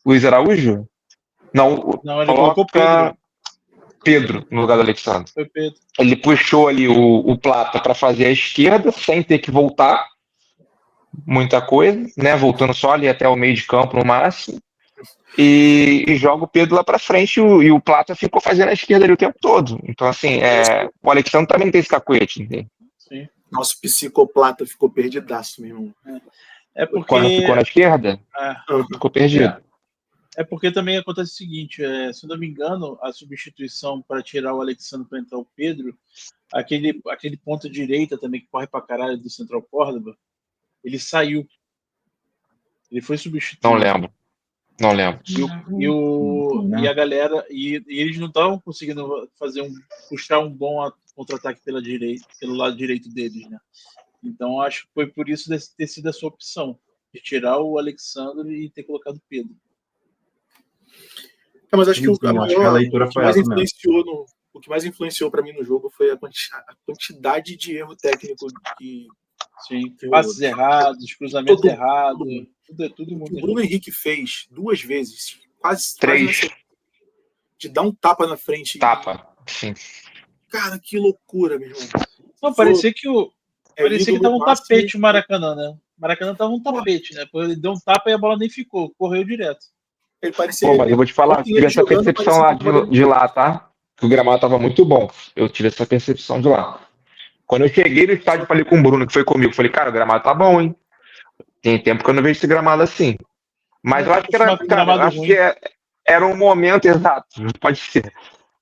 Luiz Araújo? Não, Não, ele colocou coloca Pedro no lugar do Alexandre. Foi Pedro. Ele puxou ali o Plata para fazer a esquerda, sem ter que voltar muita coisa, né? Voltando só ali até o meio de campo no máximo. E joga o Pedro lá para frente e o Plata ficou fazendo a esquerda ali o tempo todo. Então, assim, o Alexandre também tem esse cacuete, entende? Sim. Nosso psicoplata ficou perdidaço, meu irmão. É porque... Quando ficou na esquerda, ficou perdido. É porque também acontece o seguinte, se eu não me engano, a substituição para tirar o Alexandre para entrar o Pedro, aquele ponto direita também que corre para caralho do Central Córdoba, ele saiu. Ele foi substituído. Não lembro. E a galera, e eles não estavam conseguindo puxar um bom contra-ataque pelo lado direito deles, né? Então acho que foi por isso ter sido a sua opção, de tirar o Alexandre e ter colocado o Pedro. Mas acho que a leitura foi essa mesmo. O que mais influenciou para mim no jogo foi a quantidade de erro técnico que... Sim, passes errados, cruzamento errado, tudo muito. O Bruno Henrique fez 2 vezes, quase 3. De dar um tapa na frente. Sim. Cara, que loucura, meu irmão. Não, parecia que tava um tapete o Maracanã, né? O Maracanã tava um tapete, né? Ele deu um tapa e a bola nem ficou, correu direto. Ele parecia... Pô, mas eu vou te falar, eu tive essa percepção lá de lá, tá? Que o gramado tava muito bom. Eu tive essa percepção de lá. Quando eu cheguei no estádio, falei com o Bruno, que foi comigo. Falei, cara, o gramado tá bom, hein? Tem tempo que eu não vejo esse gramado assim. Mas eu acho que era um momento exato, pode ser.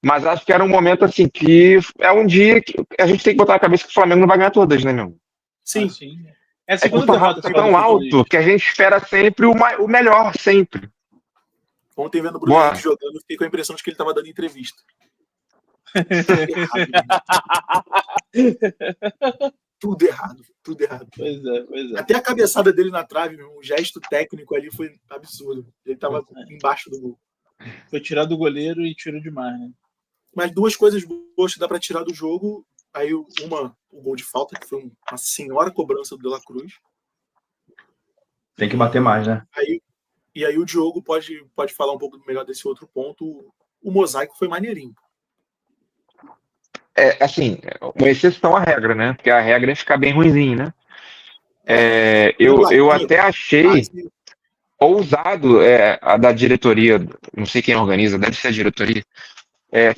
Mas acho que era um momento assim que é um dia que a gente tem que botar na cabeça que o Flamengo não vai ganhar todas, né, meu? Sim. É tão alto que a gente espera sempre o melhor, sempre. Ontem, vendo o Bruno Henrique jogando, eu fiquei com a impressão de que ele estava dando entrevista. Tudo errado. Pois é. Até a cabeçada dele na trave, o gesto técnico ali foi absurdo. Ele estava embaixo do gol. Foi tirar do goleiro e tirou demais, né? Mas 2 coisas boas que dá para tirar do jogo. Aí o gol de falta, que foi uma senhora cobrança do De La Cruz. Tem que bater mais, né? E aí o Diogo pode falar um pouco melhor desse outro ponto. O mosaico foi maneirinho. Assim, uma exceção à regra, né? Porque a regra é ficar bem ruimzinho, né? Eu até achei ousado a da diretoria, não sei quem organiza, deve ser a diretoria,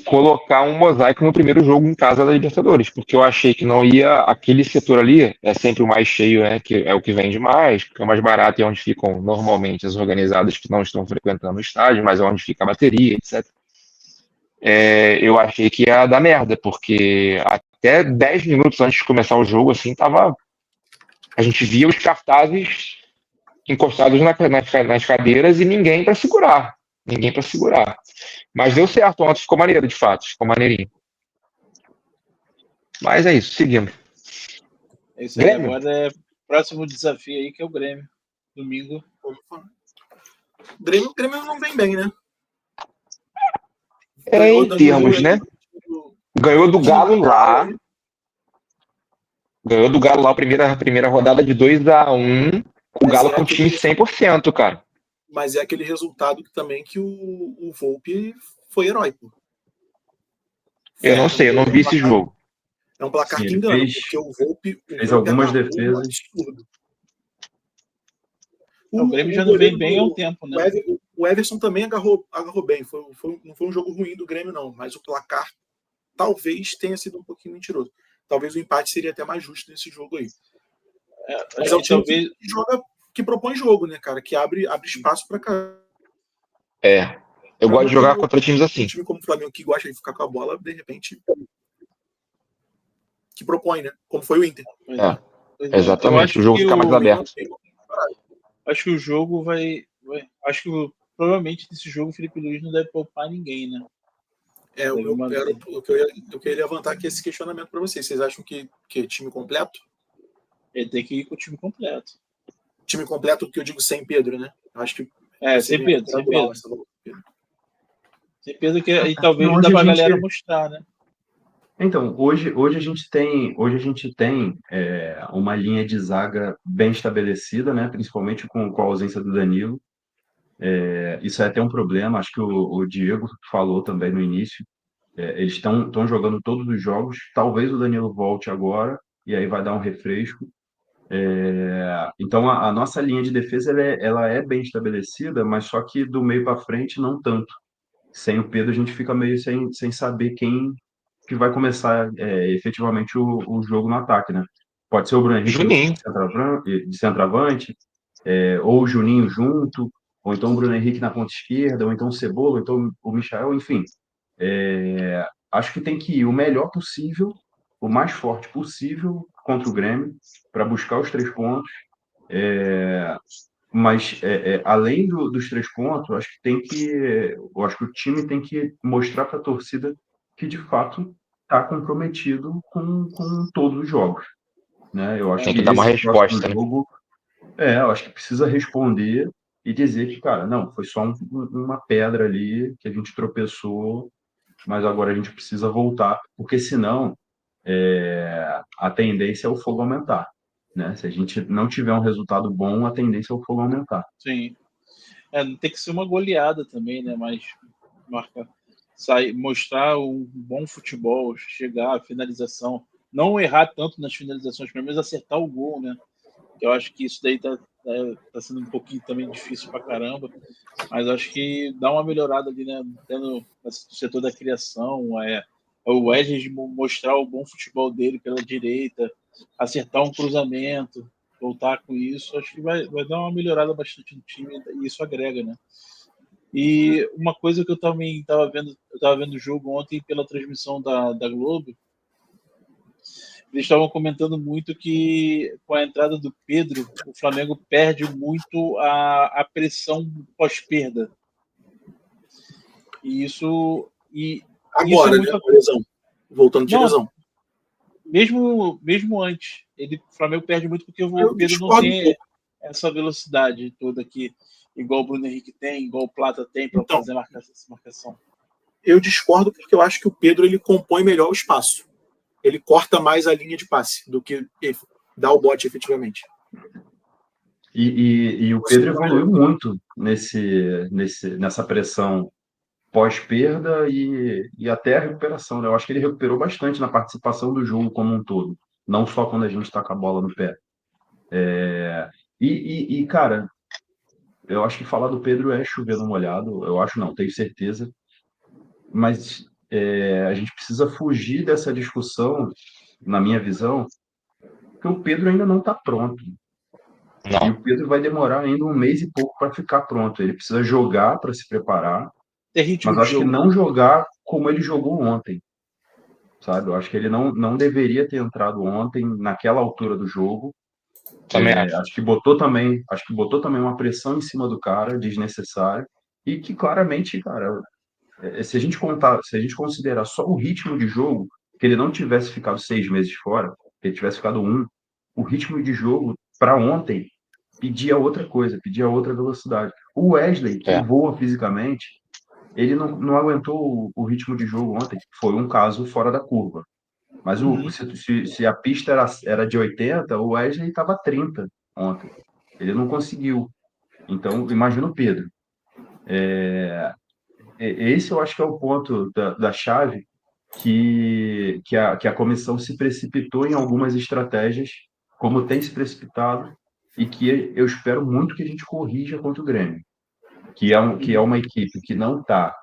colocar um mosaico no primeiro jogo em casa da Libertadores, porque eu achei que não ia, aquele setor ali é sempre o mais cheio, né, que é o que vende mais, que é o mais barato e é onde ficam normalmente as organizadas que não estão frequentando o estádio, mas é onde fica a bateria, etc. Eu achei que ia dar merda, porque até 10 minutos antes de começar o jogo, assim, a gente via os cartazes encostados nas cadeiras e ninguém para segurar. Mas deu certo, ontem ficou maneiro, de fato, ficou maneirinho. Mas é isso, seguimos. É isso aí, Grêmio? Agora é próximo desafio aí, que é o Grêmio. Domingo. O Grêmio não vem bem, né? Em termos, né? Ganhou do Galo lá. Ganhou do Galo lá a primeira rodada de 2-1. O Galo com time 100%, cara. Mas é aquele resultado que o Volpi foi heróico. Eu não sei, eu não vi esse jogo. É um placar que engana, porque o Volpi fez algumas defesas. O Grêmio já não vem bem há um tempo, né? O Everson também agarrou bem. Não foi um jogo ruim do Grêmio, não. Mas o placar talvez tenha sido um pouquinho mentiroso. Talvez o empate seria até mais justo nesse jogo aí. Mas é um time que propõe jogo, né, cara? Que abre espaço para cá. Eu gosto de jogar contra times assim. Um time como o Flamengo que gosta de ficar com a bola, de repente que propõe, né? Como foi o Inter. Pois é. Exatamente, o jogo fica mais aberto. Acho que o jogo acho que provavelmente nesse jogo o Felipe Luiz não deve poupar ninguém, né? O que eu queria levantar aqui esse questionamento para vocês. Vocês acham que time completo? Ele tem que ir com o time completo. Time completo que eu digo sem Pedro, né? Acho que sem Pedro. Sem Pedro que e talvez hoje dá pra a gente- galera mostrar, né? Então, hoje a gente tem uma linha de zaga bem estabelecida, né? Principalmente com a ausência do Danilo. Isso é até um problema, acho que o Diego falou também no início. Eles estão jogando todos os jogos. Talvez o Danilo volte agora e aí vai dar um refresco. Então a nossa linha de defesa ela é bem estabelecida, mas só que do meio para frente não tanto. Sem o Pedro a gente fica meio sem saber quem que vai começar efetivamente o jogo no ataque, né? Pode ser o Bruno Henrique Juninho. de centroavante, ou o Juninho junto, ou então o Bruno Henrique na ponta esquerda, ou então o Cebola, ou então o Michael, enfim. Acho que tem que ir o melhor possível, o mais forte possível contra o Grêmio, para buscar os 3 pontos. Mas além dos 3 pontos, eu acho que o time tem que mostrar para a torcida que de fato está comprometido com todos os jogos, né? Eu acho Tem que que dar uma esse próximo resposta, né? jogo, eu acho que precisa responder e dizer que, cara, não, foi só uma pedra ali que a gente tropeçou, mas agora a gente precisa voltar, porque senão a tendência é o fogo aumentar, né? Se a gente não tiver um resultado bom, a tendência é o fogo aumentar. Sim. Não tem que ser uma goleada também, né? Mas mostrar um bom futebol, chegar à finalização, não errar tanto nas finalizações, pelo menos acertar o gol, né? Eu acho que isso daí tá sendo um pouquinho também difícil pra caramba, mas acho que dá uma melhorada ali, né? No setor da criação, o Wesley mostrar o bom futebol dele pela direita, acertar um cruzamento, voltar com isso, acho que vai dar uma melhorada bastante no time e isso agrega, né? E uma coisa que eu também estava vendo o jogo ontem pela transmissão da Globo, eles estavam comentando muito que com a entrada do Pedro, o Flamengo perde muito a pressão pós-perda. E isso agora, isso é né? Lesão. Voltando de lesão. Mesmo antes, o Flamengo perde muito porque o Pedro não tem essa velocidade toda aqui, igual o Bruno Henrique tem, igual o Plata tem para fazer essa marcação. Eu discordo porque eu acho que o Pedro ele compõe melhor o espaço. Ele corta mais a linha de passe do que dá o bote efetivamente. E o Pedro evoluiu muito nessa pressão pós-perda e até a recuperação, né? Eu acho que ele recuperou bastante na participação do jogo como um todo, não só quando a gente está com a bola no pé. Cara, eu acho que falar do Pedro é chover no molhado, eu acho não, tenho certeza, mas a gente precisa fugir dessa discussão, na minha visão, porque o Pedro ainda não está pronto. Não. E o Pedro vai demorar ainda 1 mês e pouco para ficar pronto. Ele precisa jogar para se preparar, mas acho que não jogar como ele jogou ontem, sabe? Eu acho que ele não deveria ter entrado ontem naquela altura do jogo. Também acho. Acho que botou também uma pressão em cima do cara desnecessária e que claramente, cara, se a gente considerar só o ritmo de jogo, que ele não tivesse ficado 6 meses fora, que ele tivesse ficado 1, o ritmo de jogo para ontem pedia outra coisa, pedia outra velocidade. O Wesley, que voa fisicamente, ele não aguentou o ritmo de jogo ontem. Foi um caso fora da curva. Mas se a pista era de 80, o Wesley estava 30 ontem. Ele não conseguiu. Então, imagina o Pedro. Esse eu acho que é o ponto da chave que a comissão se precipitou em algumas estratégias, como tem se precipitado, e que eu espero muito que a gente corrija contra o Grêmio, que é uma equipe que não tá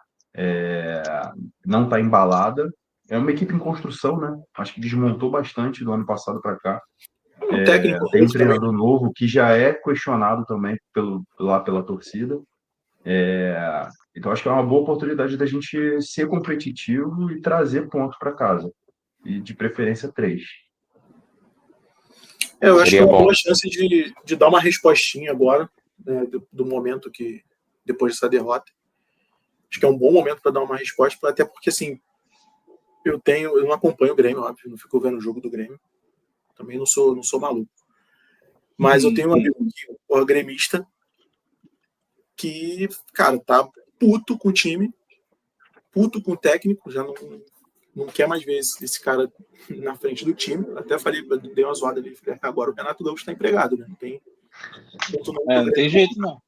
embalada, é uma equipe em construção, né? Acho que desmontou bastante do ano passado para cá. O técnico Tem um treinador novo que já é questionado também lá pela torcida. Então acho que é uma boa oportunidade da gente ser competitivo e trazer ponto para casa. E de preferência 3. Eu acho que é Seria uma bom. boa chance de dar uma respostinha agora, né, do momento que, depois dessa derrota. Acho que é um bom momento para dar uma resposta, até porque, assim, eu não acompanho o Grêmio, óbvio, não fico vendo o jogo do Grêmio. Também não sou maluco. Mas eu tenho um amigo gremista que, cara, tá puto com o time, puto com o técnico, já não quer mais ver esse cara na frente do time. Até falei, dei uma zoada ali, falei, agora o Renato Gaúcho tá empregado, né? Não tem ponto não tem jeito, não.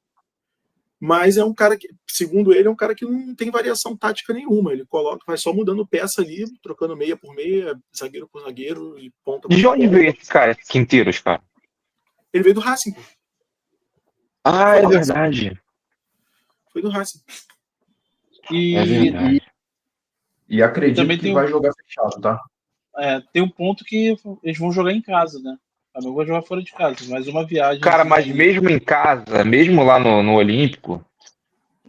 Mas é um cara que, segundo ele, é um cara que não tem variação tática nenhuma. Ele vai só mudando peça ali, trocando meia por meia, zagueiro por zagueiro e ponta por De onde ponta. veio esse cara, esse Quinteiros, cara? Ele veio do Racing, pô. Ah, Foi é do Racing. verdade. Foi do Racing. É E verdade. E acredito também que vai jogar fechado, tá? tem um ponto que eles vão jogar em casa, né? A não vai jogar fora de casa, mas uma viagem Cara, mas aí. mesmo em casa, mesmo lá no Olímpico,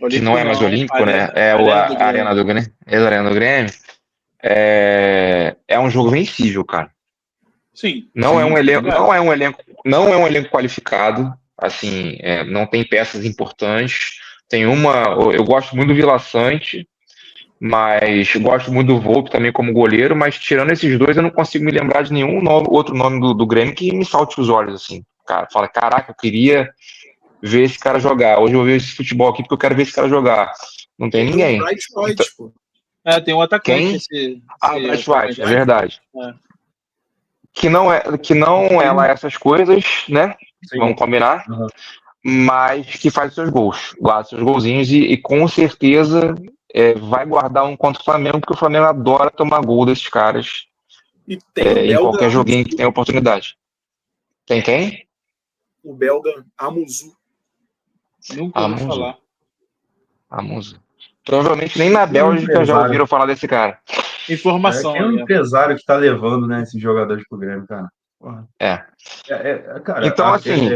que não Olímpico é mais não, Olímpico, né? É Arena do a Arena Grêmio. do Grêmio. É a Arena do Grêmio. É um jogo vencível, cara. Sim, Não é um elenco, obrigado. não é um elenco qualificado. Assim, não tem peças importantes. Tem eu gosto muito do Vila Sante, mas gosto muito do Volpe também como goleiro. Mas tirando esses dois, eu não consigo me lembrar de nenhum outro nome do Grêmio que me salte os olhos assim. Cara, fala, caraca, eu queria ver esse cara jogar. Hoje eu vou ver esse futebol aqui porque eu quero ver esse cara jogar. Não tem Tem o ninguém. Bright Então, White, pô. Tem um atacante, quem? esse Bright White, atacante. é verdade. Que não é lá essas coisas, né? Sim. Vamos combinar. Uhum. Mas que faz seus gols, guarda seus golzinhos e com certeza vai guardar um contra o Flamengo, porque o Flamengo adora tomar gol desses caras E tem o em belga qualquer joguinho que Amuzu. tem oportunidade. Tem quem? O belga Amuzu. Nunca ouvi Amuso. falar. Amuso. Provavelmente nem na Tem um Bélgica já empresário. ouviram falar desse cara. Informação Tem um aí, ó. empresário que tá levando, né, esses jogadores pro Grêmio, cara. Porra. É. Cara, Então, assim,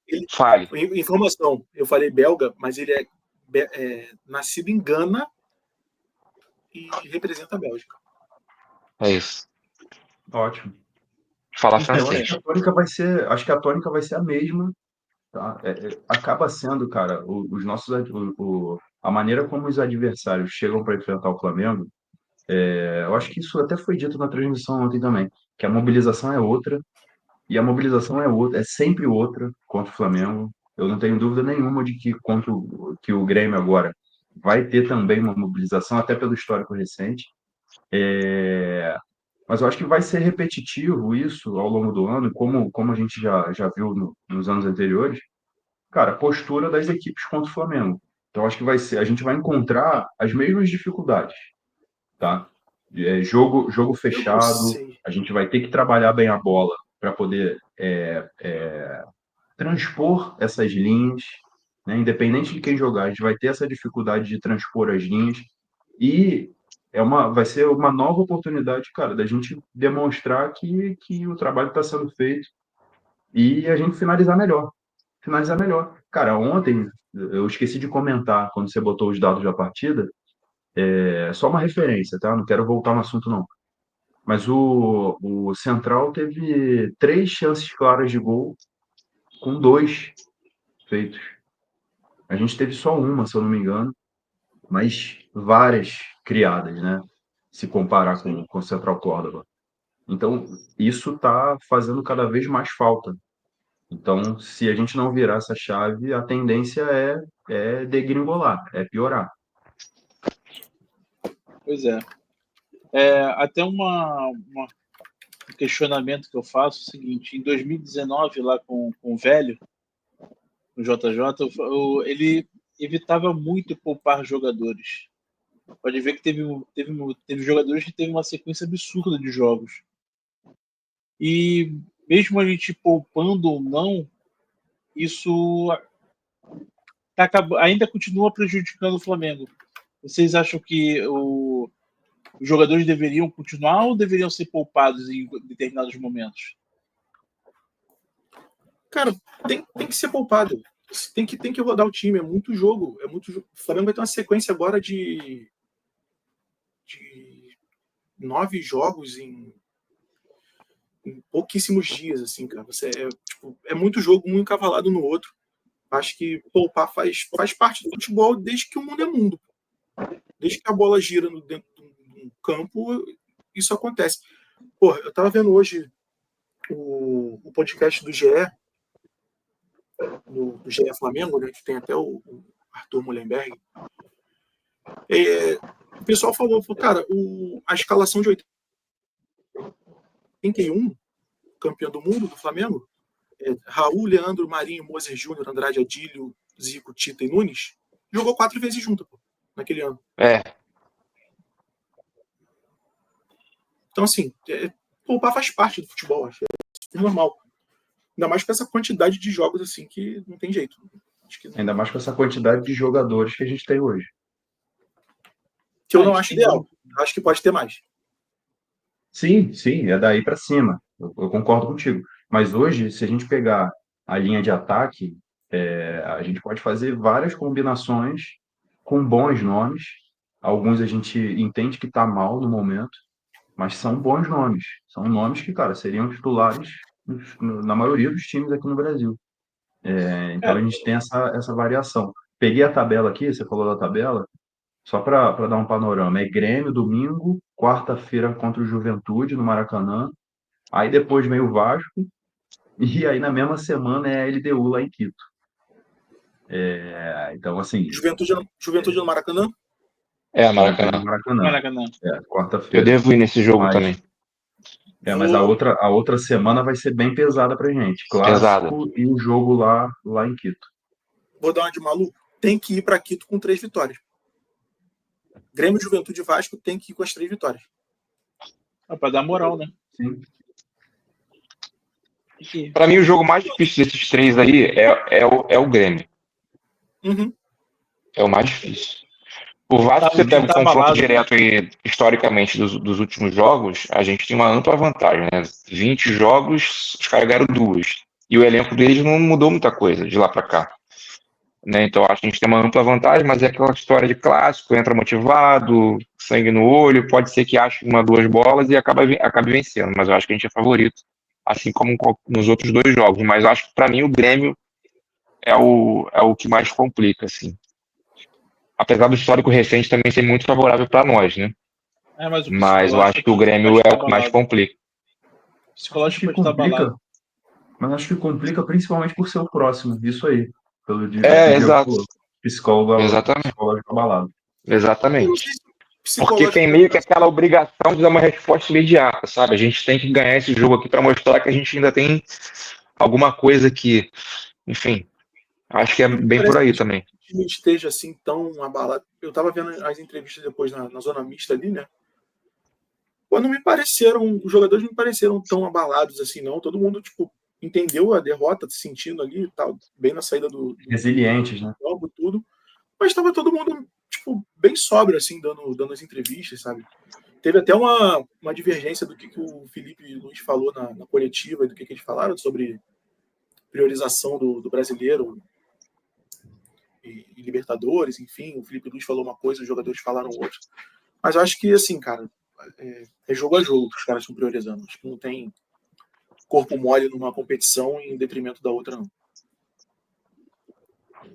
Ele, fale. informação, eu falei belga, mas ele é nascido em Gana e representa a Bélgica. É isso. ótimo. Falar Eu acho francês. que acho que a tônica vai ser a mesma, tá? Acaba sendo, cara, a maneira como os adversários chegam para enfrentar o Flamengo. Eu acho que isso até foi dito na transmissão ontem também, que a mobilização é outra, e a mobilização é outra, é sempre outra contra o Flamengo. Eu não tenho dúvida nenhuma de que que o Grêmio agora vai ter também uma mobilização, até pelo histórico recente. Mas eu acho que vai ser repetitivo isso ao longo do ano, como a gente já viu nos anos anteriores, cara, a postura das equipes contra o Flamengo. Então acho que a gente vai encontrar as mesmas dificuldades, tá? Jogo Eu não fechado, sei. a gente vai ter que trabalhar bem a bola para poder transpor essas linhas, né? Independente de quem jogar, a gente vai ter essa dificuldade de transpor as linhas e vai ser uma nova oportunidade, cara, da gente demonstrar que o trabalho está sendo feito e a gente finalizar melhor. Finalizar melhor. Cara, ontem eu esqueci de comentar quando você botou os dados da partida, só uma referência, tá? Não quero voltar no assunto, não. Mas o Central teve 3 chances claras de gol com 2 feitos. A gente teve só uma, se eu não me engano, mas várias criadas, né? Se comparar com o Central Córdoba. Então, isso está fazendo cada vez mais falta. Então, se a gente não virar essa chave, a tendência é degringolar, é piorar. Pois é. Até um questionamento que eu faço é o seguinte: em 2019, lá com o velho, o JJ, ele evitava muito poupar jogadores. Pode ver que teve jogadores que teve uma sequência absurda de jogos. E mesmo a gente poupando ou não, isso ainda continua prejudicando o Flamengo. Vocês acham que os jogadores deveriam continuar ou deveriam ser poupados em determinados momentos? Cara, tem que ser poupado. Tem que rodar o time. É muito jogo. É muito jogo. O Flamengo vai ter uma sequência agora de 9 jogos em em pouquíssimos dias, assim, cara. É muito jogo, um encavalado no outro. Acho que poupar faz parte do futebol desde que o mundo é mundo. Desde que a bola gira dentro do campo, isso acontece. Porra, eu tava vendo hoje o podcast do GE, do GE Flamengo, né, que tem até o Arthur Mullenberg. O pessoal falou, cara, a escalação de 81, campeão do mundo do Flamengo, Raul, Leandro, Marinho, Moser Júnior, Andrade, Adílio, Zico, Tita e Nunes, jogou 4 vezes junto, pô, naquele ano. Então, assim, poupar faz parte do futebol, acho que é normal. Ainda mais com essa quantidade de jogos, assim, que não tem jeito. Acho que não... Ainda mais com essa quantidade de jogadores que a gente tem hoje. Que eu não acho ideal. Acho que pode ter mais. Sim, é daí para cima. Eu concordo contigo. Mas hoje, se a gente pegar a linha de ataque, a gente pode fazer várias combinações com bons nomes. Alguns a gente entende que está mal no momento, mas são bons nomes. São nomes que, cara, seriam titulares na maioria dos times aqui no Brasil. Então a gente tem essa variação. Peguei a tabela aqui, você falou da tabela, só para dar um panorama. É Grêmio, domingo, quarta-feira contra o Juventude, no Maracanã. Aí depois vem o Vasco. E aí na mesma semana é a LDU lá em Quito. Então, assim... Juventude no Maracanã? Maracanã. Maracanã. Quarta-feira. Eu devo ir nesse jogo também. Mas a outra semana vai ser bem pesada pra gente. Clássico e o jogo lá em Quito. Vou dar uma de maluco. Tem que ir para Quito com 3 vitórias. Grêmio, Juventude e Vasco tem que ir com as 3 vitórias. Para dar moral, né? Sim. Para mim, o jogo mais difícil desses 3 aí é o Grêmio. Uhum. É o mais difícil. O Vasco, você pega um confronto direto aí, historicamente, dos últimos jogos, a gente tem uma ampla vantagem, né? 20 jogos, os caras ganharam 2. E o elenco deles não mudou muita coisa de lá para cá. Né? Então, acho que a gente tem uma ampla vantagem, mas é aquela história de clássico, entra motivado, sangue no olho, pode ser que ache 1, 2 bolas e acabe vencendo. Mas eu acho que a gente é favorito, assim como nos outros 2 jogos. Mas eu acho que, para mim, o Grêmio é o que mais complica, assim. Apesar do histórico recente também ser muito favorável para nós, né? Mas eu acho que o Grêmio é o que mais complica. O psicológico pode estar abalado. Mas acho que complica principalmente por ser o próximo. Isso aí. Pelo exato. Psicológico abalado. Exatamente. Porque tem meio que aquela obrigação de dar uma resposta imediata, sabe? A gente tem que ganhar esse jogo aqui para mostrar que a gente ainda tem alguma coisa que, enfim, acho que é bem por aí também. O time esteja assim tão abalado. Eu tava vendo as entrevistas depois na zona mista ali, né? Pô, os jogadores não me pareceram tão abalados assim, não. Todo mundo, tipo, entendeu a derrota, se sentindo ali, tal, bem na saída do resilientes, né? Jogo, tudo. Mas estava todo mundo, tipo, bem sóbrio, assim, dando as entrevistas, sabe? Teve até uma divergência do que o Felipe Luiz falou na coletiva e do que eles falaram sobre priorização do brasileiro e Libertadores, enfim. O Felipe Luiz falou uma coisa, os jogadores falaram outra. Mas eu acho que, assim, cara, é jogo a jogo que os caras estão priorizando. Acho que não tem corpo mole numa competição em detrimento da outra, não.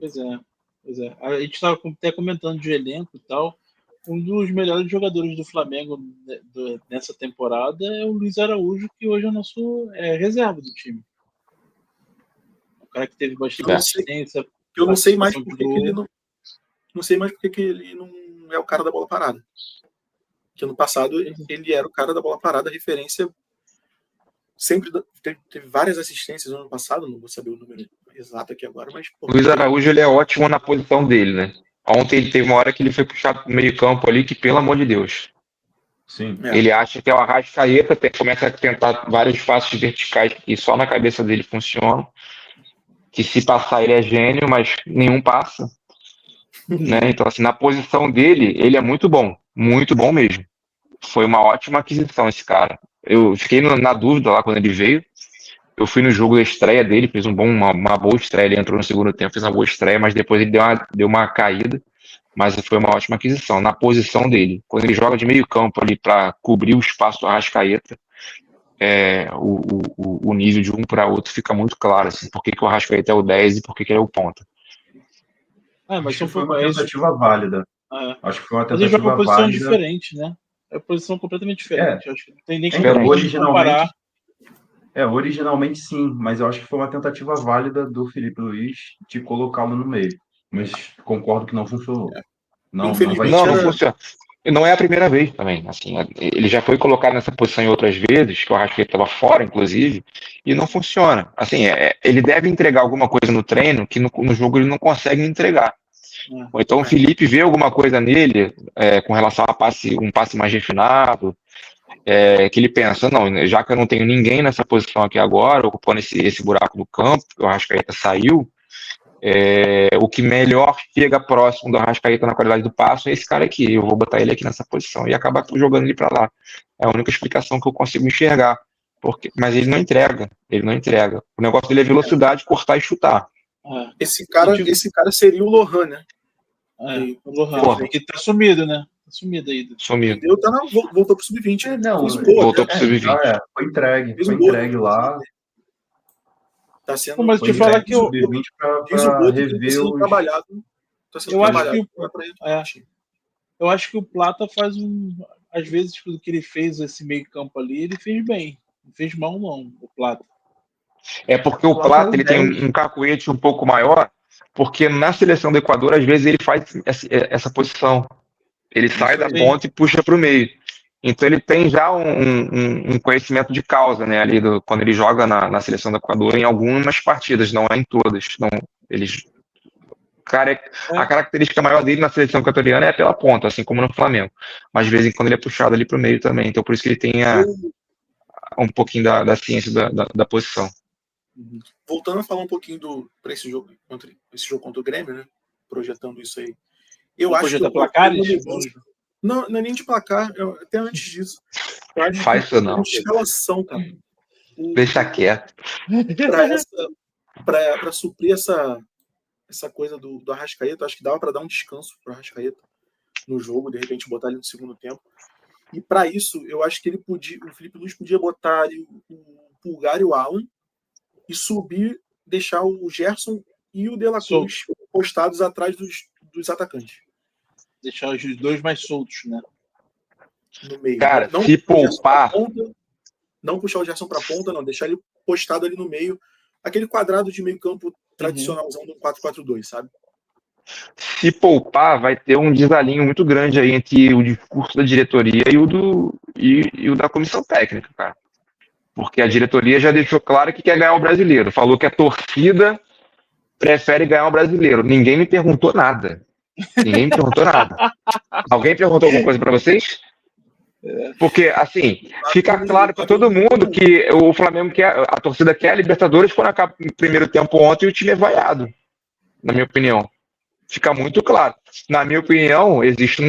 Pois é. A gente estava até comentando de elenco e tal. Um dos melhores jogadores do Flamengo nessa temporada é o Luiz Araújo, que hoje é nosso reserva do time. O cara que teve bastante assistência. Eu não sei mais porque ele não sei mais porque ele não é o cara da bola parada. Que ano passado ele era o cara da bola parada, referência. Sempre teve várias assistências no ano passado, não vou saber o número exato aqui agora, mas... O Luiz Araújo, ele é ótimo na posição dele, né? Ontem ele teve uma hora que ele foi puxado pro meio campo ali, que pelo amor de Deus. Sim. Ele acha que é o Arrascaeta, começa a tentar vários passos verticais que só na cabeça dele funcionam, que se passar ele é gênio, mas nenhum passa. Né? Então, assim, na posição dele, ele é muito bom mesmo. Foi uma ótima aquisição esse cara. Eu fiquei na dúvida lá quando ele veio. Eu fui no jogo da estreia dele, fez uma boa estreia. Ele entrou no segundo tempo, fez uma boa estreia, mas depois ele deu uma caída. Mas foi uma ótima aquisição. Na posição dele, quando ele joga de meio campo ali para cobrir o espaço do Arrascaeta, o nível de um para outro fica muito claro, assim, por que o Arrascaeta é o 10 e por que ele é o ponta. Mas Acho são que foi uma tentativa válida. Acho que foi uma Mas eles jogam tentativa posições válida. diferentes, né? É uma posição completamente diferente. Acho que não tem nem Diferente. como comparar. Originalmente sim, mas eu acho que foi uma tentativa válida do Felipe Luiz de colocá-lo no meio. Mas concordo que não funcionou. Não vai Infelizmente, Não ser. funciona. E não é a primeira vez também. Assim, ele já foi colocado nessa posição em outras vezes, que eu acho que ele estava fora, inclusive, e não funciona. Assim, ele deve entregar alguma coisa no treino que no jogo ele não consegue entregar. Ou então o Felipe vê alguma coisa nele com relação a um passe mais refinado, que ele pensa, não, já que eu não tenho ninguém nessa posição aqui agora, ocupando esse buraco do campo, que o Arrascaeta saiu, o que melhor chega próximo do Arrascaeta na qualidade do passo é esse cara aqui, eu vou botar ele aqui nessa posição e acabar jogando ele para lá. É a única explicação que eu consigo enxergar. Mas ele não entrega. O negócio dele é velocidade, cortar e chutar. Esse cara seria o Lohan, né? O Lohan, que tá sumido, né? Tá sumido aí. Sumido. Voltou pro Sub-20. Voltou pro Sub-20. Foi entregue lá. Tá sendo. Mas te falar que Sub-20 para rever os. Trabalhado. Tá sendo trabalhado. Eu acho que o Plata faz às vezes, tudo que ele fez esse meio campo ali, ele fez bem. Não fez mal, não, o Plata. É porque o Plata ele tem um cacuete um pouco maior, porque na seleção do Equador, às vezes, ele faz essa posição. Ele sai da ponta e puxa para o meio. Então ele tem já um conhecimento de causa, né? Ali quando ele joga na seleção do Equador em algumas partidas, não é em todas. Não, a característica maior dele na seleção equatoriana é pela ponta, assim como no Flamengo. Mas de vez em quando ele é puxado ali para o meio também. Então por isso que ele tem um pouquinho da ciência da posição. Voltando a falar um pouquinho para esse jogo contra o Grêmio, né? Projetando isso aí. Eu acho que placares? Não é nem de placar, até antes disso. Faz isso não. Escalação, cara. Deixa quieto. Para suprir essa coisa do Arrascaeta, acho que dava para dar um descanso para o Arrascaeta no jogo, de repente botar ele no segundo tempo. E para isso, eu acho que o Felipe Luiz podia botar ali o Pulgar e o Alan e subir, deixar o Gerson e o De La Cruz postados atrás dos atacantes. Deixar os dois mais soltos, né? No meio. Cara, se poupar... Não puxar o Gerson para ponta, não. Deixar ele postado ali no meio. Aquele quadrado de meio campo tradicionalzão do 4-4-2, sabe? Se poupar, vai ter um desalinho muito grande aí entre o discurso da diretoria e o da comissão técnica, cara. Porque a diretoria já deixou claro que quer ganhar o brasileiro. Falou que a torcida prefere ganhar o brasileiro. Ninguém me perguntou nada. Alguém perguntou alguma coisa para vocês? Porque, assim, fica claro para todo mundo que o Flamengo a torcida quer a Libertadores quando acaba o primeiro tempo ontem e o time é vaiado, na minha opinião. Fica muito claro. Na minha opinião, existe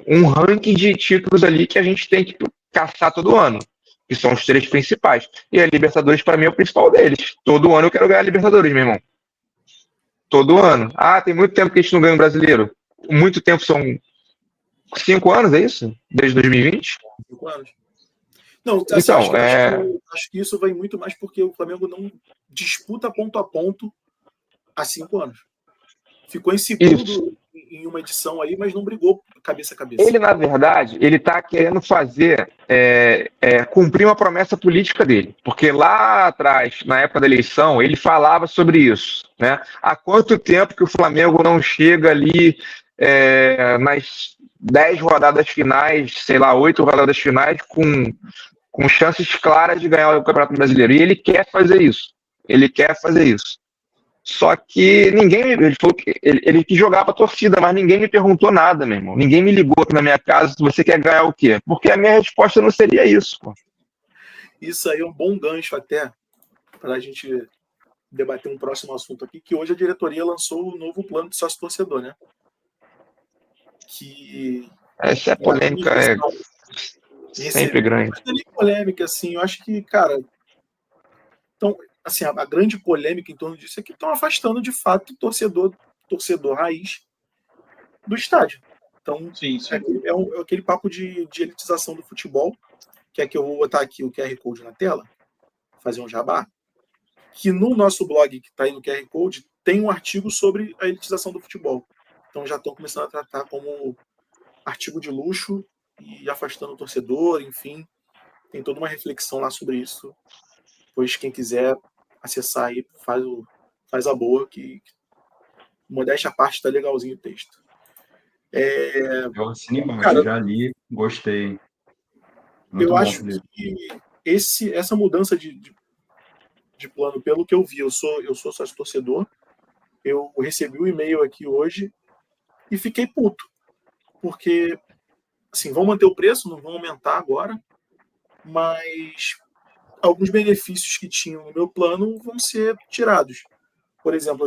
um ranking de títulos ali que a gente tem que caçar todo ano, que são os 3 principais. E a Libertadores, para mim, é o principal deles. Todo ano eu quero ganhar a Libertadores, meu irmão. Todo ano. Tem muito tempo que a gente não ganha um brasileiro. Muito tempo, são 5 anos, é isso? Desde 2020? 5 anos. Não, assim, então, acho que isso vem muito mais porque o Flamengo não disputa ponto a ponto há 5 anos. Ficou em segundo em uma edição aí, mas não brigou cabeça a cabeça. Ele, na verdade, ele está querendo fazer, cumprir uma promessa política dele. Porque lá atrás, na época da eleição, ele falava sobre isso, né? Há quanto tempo que o Flamengo não chega ali nas 10 rodadas finais, sei lá, 8 rodadas finais, com chances claras de ganhar o Campeonato Brasileiro. E ele quer fazer isso. Só que ele falou que ele quis jogar pra torcida, mas ninguém me perguntou nada, meu irmão. Ninguém me ligou aqui na minha casa se você quer ganhar o quê? Porque a minha resposta não seria isso, pô. Isso aí é um bom gancho até para a gente debater um próximo assunto aqui, que hoje a diretoria lançou o novo plano de sócio-torcedor, né? Que essa é polêmica, sempre grande. Não é nem polêmica, assim, eu acho que, cara, então, assim, a grande polêmica em torno disso é que estão afastando, de fato, o torcedor raiz do estádio. Então, sim. é aquele papo de elitização do futebol quer que eu vou botar aqui o QR Code na tela, fazer um jabá, que no nosso blog, que está aí no QR Code, tem um artigo sobre a elitização do futebol. Então já estão começando a tratar como artigo de luxo e afastando o torcedor, enfim. Tem toda uma reflexão lá sobre isso. Pois quem quiser acessar aí, faz a boa, que modéstia à parte, está legalzinho o texto. Eu assino embaixo, Cara, já li, gostei. Muito eu bom, acho Felipe. que essa mudança de plano, pelo que eu vi, eu sou sócio torcedor, eu recebi o e-mail aqui hoje e fiquei puto, porque assim, vão manter o preço, não vão aumentar agora, mas alguns benefícios que tinham no meu plano vão ser tirados. Por exemplo,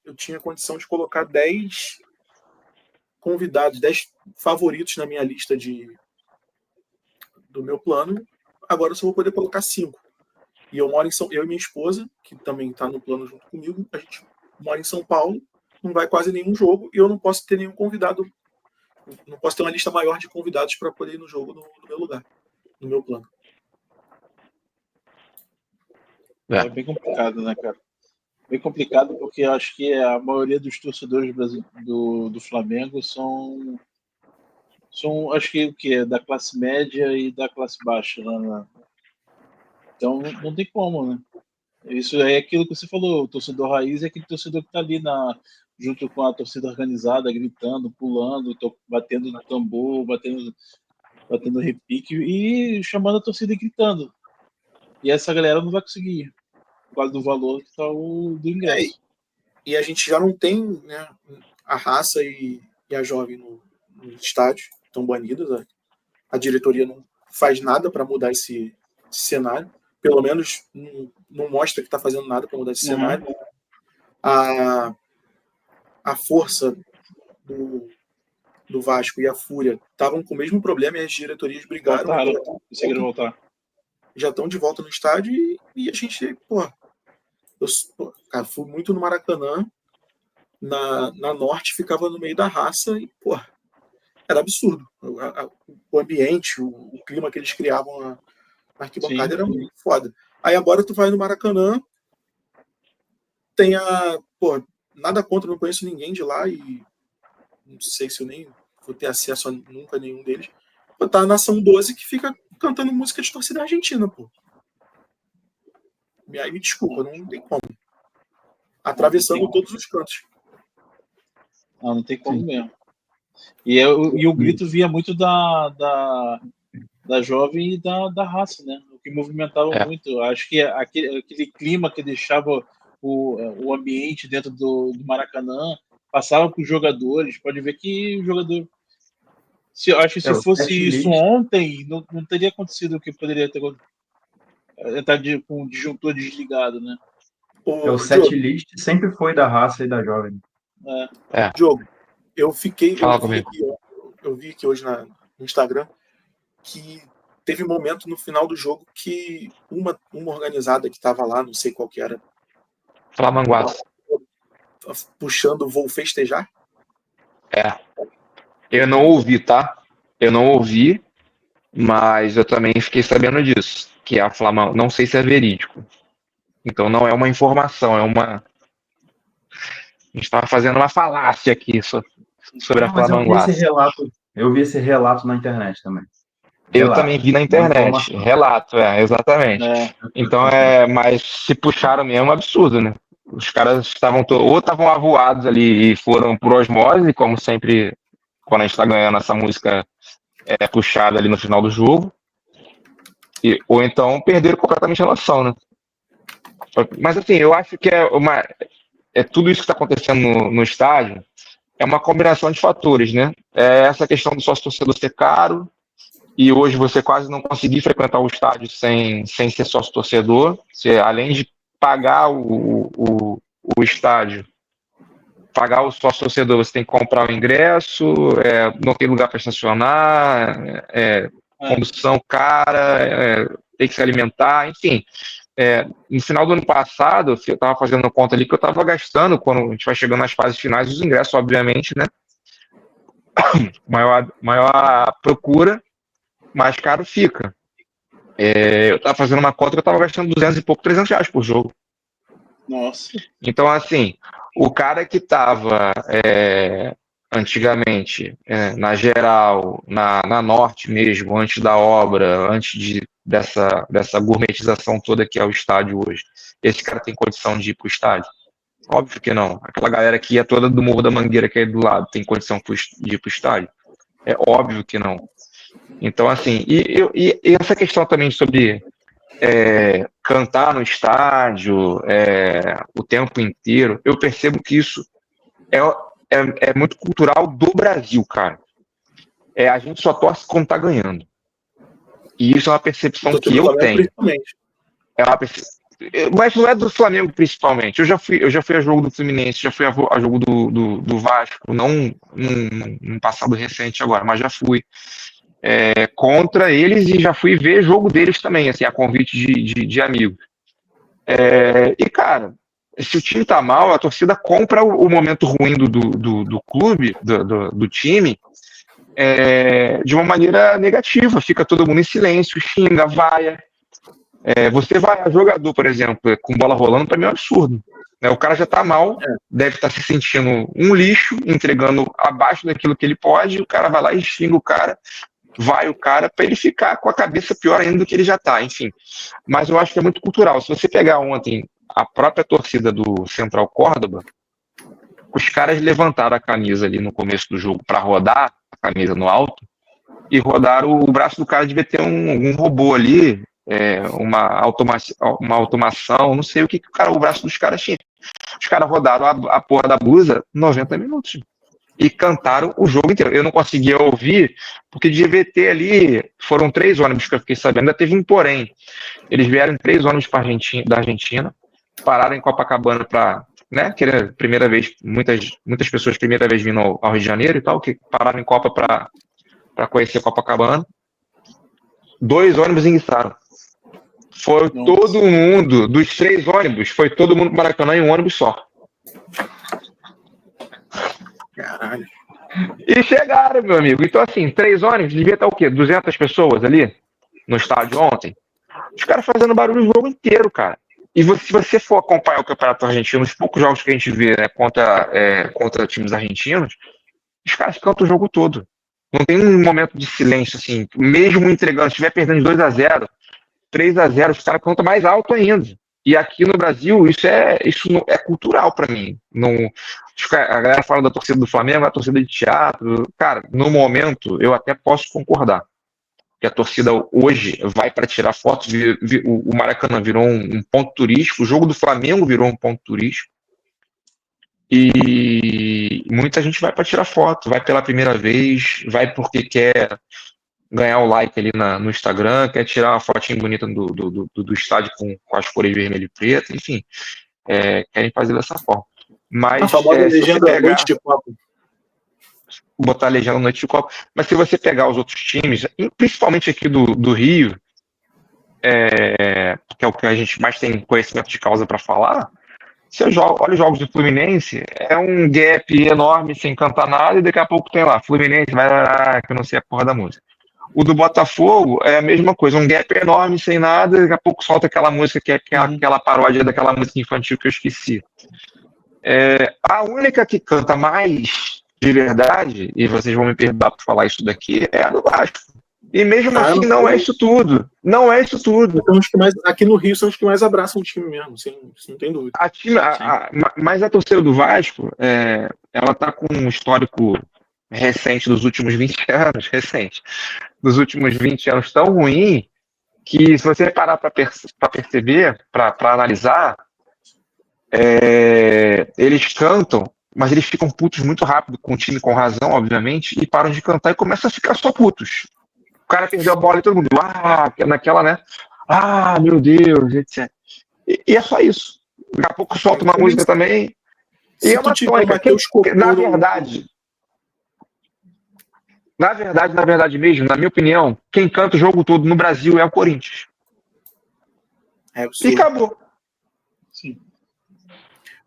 eu tinha condição de colocar 10 convidados, 10 favoritos na minha lista do meu plano, agora eu só vou poder colocar 5. E eu moro eu e minha esposa, que também está no plano junto comigo, a gente mora em São Paulo, não vai quase nenhum jogo, e eu não posso ter nenhum convidado, não posso ter uma lista maior de convidados para poder ir no jogo no meu lugar, no meu plano. É bem complicado, né, cara? Bem complicado porque eu acho que a maioria dos torcedores do Flamengo são acho que o quê? Da classe média e da classe baixa, né? Então não tem como, né? Isso é aquilo que você falou, o torcedor raiz é aquele torcedor que está ali junto com a torcida organizada, gritando, pulando, batendo no tambor, batendo repique e chamando a torcida e gritando. E essa galera não vai conseguir ir, por causa do valor que está do ingresso. E a gente já não tem, né, a raça e a jovem no estádio, estão banidas. A diretoria não faz nada para mudar esse cenário. Pelo menos não mostra que está fazendo nada para mudar esse cenário. A força do Vasco e a Fúria estavam com o mesmo problema e as diretorias brigaram. Conseguiram voltar. Já estão de volta no estádio e a gente, cara, fui muito no Maracanã, na Norte, ficava no meio da raça e, era absurdo. O ambiente, o clima que eles criavam na arquibancada era muito foda. Aí agora tu vai no Maracanã, tem nada contra, não conheço ninguém de lá e não sei se eu nem vou ter acesso a nunca nenhum deles. Tá a Nação 12 que fica cantando música de torcida argentina, pô. E aí me desculpa, não tem como. Atravessando todos os cantos. Não tem como mesmo. E o grito via muito da jovem e da raça, né? O que movimentava muito. Acho que aquele clima que deixava o ambiente dentro do Maracanã passava para os jogadores. Pode ver que o jogador. Acho que se fosse isso ontem, não teria acontecido o que poderia ter acontecido. Tá com o disjuntor desligado, né? O set list sempre foi da raça e da jovem. Diogo, eu vi aqui hoje no Instagram que teve um momento no final do jogo que uma organizada que estava lá, não sei qual que era, Flamanguaço. puxando Vou Festejar. Eu não ouvi, tá? Eu não ouvi, mas eu também fiquei sabendo disso, que a Flamanguaço, não sei se é verídico. Então não é uma informação, A gente estava fazendo uma falácia aqui sobre a Flamanguaço. Eu vi esse relato na internet também. Eu também vi na internet. Relato, exatamente. Então mas se puxaram mesmo, é um absurdo, né? Os caras estavam ou estavam avoados ali e foram por osmose, como sempre quando a gente está ganhando essa música puxada ali no final do jogo, ou então perderam completamente a noção, né? Mas assim, eu acho que tudo isso que está acontecendo no estádio é uma combinação de fatores, né? Essa questão do sócio-torcedor ser caro, e hoje você quase não conseguir frequentar o estádio sem ser sócio-torcedor. Você, além de pagar o estádio, pagar o sócio-torcedor, você tem que comprar o ingresso, não tem lugar para estacionar, condução cara, tem que se alimentar, enfim. No final do ano passado, eu estava fazendo conta ali que eu estava gastando, quando a gente vai chegando nas fases finais, os ingressos, obviamente, né? Maior a procura, mais caro fica. Eu tava fazendo uma conta que eu tava gastando 200 e pouco, R$ 300 por jogo. Nossa. Então, assim, o cara que tava antigamente na Geral, na Norte mesmo, antes da obra, dessa gourmetização toda que é o estádio hoje, esse cara tem condição de ir pro estádio? Óbvio que não. Aquela galera que ia toda do Morro da Mangueira, que é do lado, tem condição de ir pro estádio? É óbvio que não. Então, assim, e essa questão também sobre cantar no estádio o tempo inteiro, eu percebo que isso é muito cultural do Brasil, cara. A gente só torce quando tá ganhando. E isso é uma percepção que eu tenho. É uma Mas não é do Flamengo principalmente. Eu já fui a jogo do Fluminense, já fui a jogo do Vasco, não num passado recente agora, mas já fui contra eles e já fui ver jogo deles também, assim, a convite de amigos. E, cara, se o time tá mal, a torcida compra o momento ruim do clube, do time, de uma maneira negativa. Fica todo mundo em silêncio, xinga, vaia. Você vai a jogador, por exemplo, com bola rolando, pra mim é um absurdo. O cara já tá mal, deve estar se sentindo um lixo, entregando abaixo daquilo que ele pode, o cara vai lá e xinga o cara, vai o cara para ele ficar com a cabeça pior ainda do que ele já tá, enfim. Mas eu acho que é muito cultural. Se você pegar ontem a própria torcida do Central Córdoba, os caras levantaram a camisa ali no começo do jogo para rodar a camisa no alto e rodaram o braço do cara, devia ter um robô ali, uma automação, não sei o que o braço dos caras tinha. Os caras rodaram a porra da blusa 90 minutos e cantaram o jogo inteiro. Eu não conseguia ouvir, porque devia ter ali, foram 3 ônibus que eu fiquei sabendo, ainda teve um porém. Eles vieram em 3 ônibus da Argentina, pararam em Copacabana para, que era a primeira vez, muitas pessoas primeira vez vindo ao Rio de Janeiro e tal, que pararam em Copa para conhecer Copacabana. 2 ônibus enguiçaram. Foi todo mundo, dos 3 ônibus, foi todo mundo para Maracanã em um ônibus só. Caralho. E chegaram, meu amigo. Então, assim, 3 ônibus, devia estar o quê? 200 pessoas ali no estádio ontem. Os caras fazendo barulho o jogo inteiro, cara. E se você for acompanhar o Campeonato Argentino, os poucos jogos que a gente vê contra times argentinos, os caras cantam o jogo todo. Não tem um momento de silêncio, assim. Mesmo entregando, se estiver perdendo de 2-0, 3-0, os caras cantam mais alto ainda. E aqui no Brasil, isso é cultural para mim. A galera fala da torcida do Flamengo, a torcida de teatro. Cara, no momento, eu até posso concordar. Que a torcida hoje vai para tirar fotos. O Maracanã virou um ponto turístico, o jogo do Flamengo virou um ponto turístico. E muita gente vai para tirar foto, vai pela primeira vez, vai porque quer ganhar o like ali no Instagram, quer tirar uma fotinha bonita do estádio com as cores vermelho e preto, enfim, querem fazer dessa forma. Mas a famosa legenda noite de Copa. Botar a legenda noite de Copa. Mas se você pegar os outros times, principalmente aqui do Rio, que é o que a gente mais tem conhecimento de causa para falar, você olha os jogos do Fluminense, é um gap enorme sem cantar nada, e daqui a pouco tem lá, Fluminense vai lá, que eu não sei a porra da música. O do Botafogo é a mesma coisa, um gap enorme sem nada, daqui a pouco solta aquela música que é aquela paródia daquela música infantil que eu esqueci. A única que canta mais de verdade, e vocês vão me perdoar por falar isso daqui, é a do Vasco. E mesmo assim não é isso tudo. Não é isso tudo. Então, aqui no Rio são os que mais abraçam o time mesmo, não tem dúvida. Mas a torcida do Vasco, ela tá com um histórico recente dos últimos 20 anos, dos últimos 20 anos tão ruim, que se você parar para perceber, para analisar, eles cantam, mas eles ficam putos muito rápido com o time, com razão, obviamente, e param de cantar e começam a ficar só putos. O cara perdeu a bola e todo mundo, naquela, né? Meu Deus, etc. E é só isso. Daqui a pouco solta uma música também. E é uma tônica. Na verdade mesmo, na minha opinião, quem canta o jogo todo no Brasil é o Corinthians. E acabou. Sim.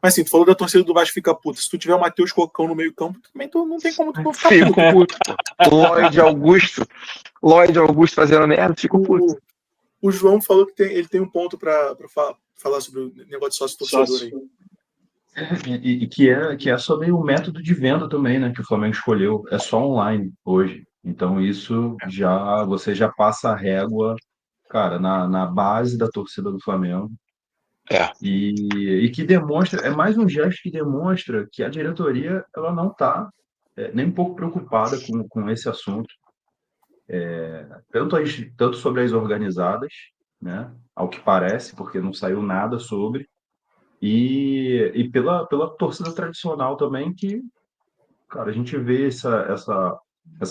Mas assim, tu falou da torcida do Vasco fica puta. Se tu tiver o Matheus Cocão no meio campo, também não tem como tu não ficar puto. Lloyd Augusto fazendo merda, fico puto. O João falou que ele tem um ponto para falar sobre o negócio de sócio-torcedor aí. E que é sobre o método de venda também, né? Que o Flamengo escolheu. É só online hoje. Então, isso você já passa a régua, cara, na base da torcida do Flamengo. E que demonstra, é mais um gesto que demonstra que a diretoria ela não está nem um pouco preocupada com esse assunto. Tanto sobre as organizadas, né? Ao que parece, porque não saiu nada sobre. E pela torcida tradicional também, que, cara, a gente vê essa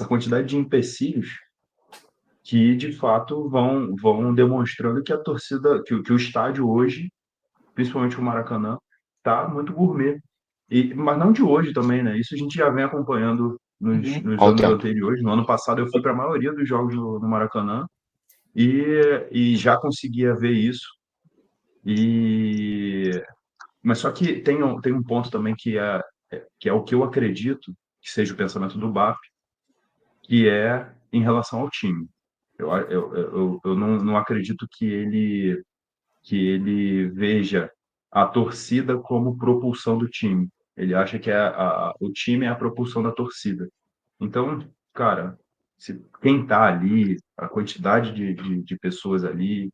quantidade de empecilhos que, de fato, vão demonstrando que a torcida, que o estádio hoje, principalmente o Maracanã, tá muito gourmet. Mas não de hoje também, né? Isso a gente já vem acompanhando nos Ao anos tempo. anteriores. No ano passado eu fui para a maioria dos jogos no Maracanã e já conseguia ver isso. Mas só que tem um ponto também que é o que eu acredito que seja o pensamento do BAP, que é em relação ao time. Eu não acredito que ele veja a torcida como propulsão do time. Ele acha que o time é a propulsão da torcida. Então, cara, quem está ali, a quantidade de pessoas ali,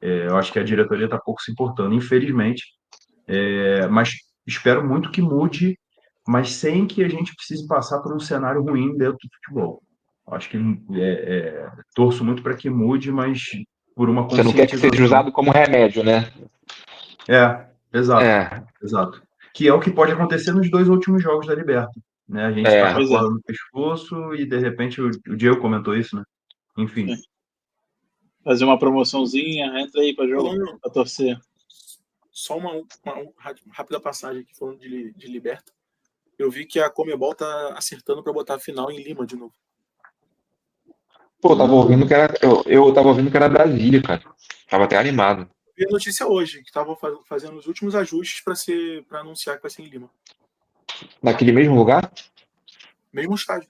eu acho que a diretoria está pouco se importando, infelizmente. Mas espero muito que mude, mas sem que a gente precise passar por um cenário ruim dentro do futebol. Acho que torço muito para que mude, mas por uma Você não quer que seja conscientização. usado como remédio, né? Exato, É, exato. Que é o que pode acontecer nos 2 últimos jogos da Liberta, né? A gente está com a Pois é. corda no pescoço e, de repente, o Diego comentou isso, né? Enfim. Fazer uma promoçãozinha, entra aí para jogo, Falando- para torcer. Só uma rápida passagem aqui falando de Liberta. Eu vi que a Comebol tá acertando para botar a final em Lima de novo. pô, eu tava ouvindo que era, eu tava ouvindo que era Brasília, cara. Tava até animado. Vi a notícia hoje, que estavam fazendo os últimos ajustes para anunciar que vai ser em Lima. Naquele mesmo lugar? Mesmo estádio.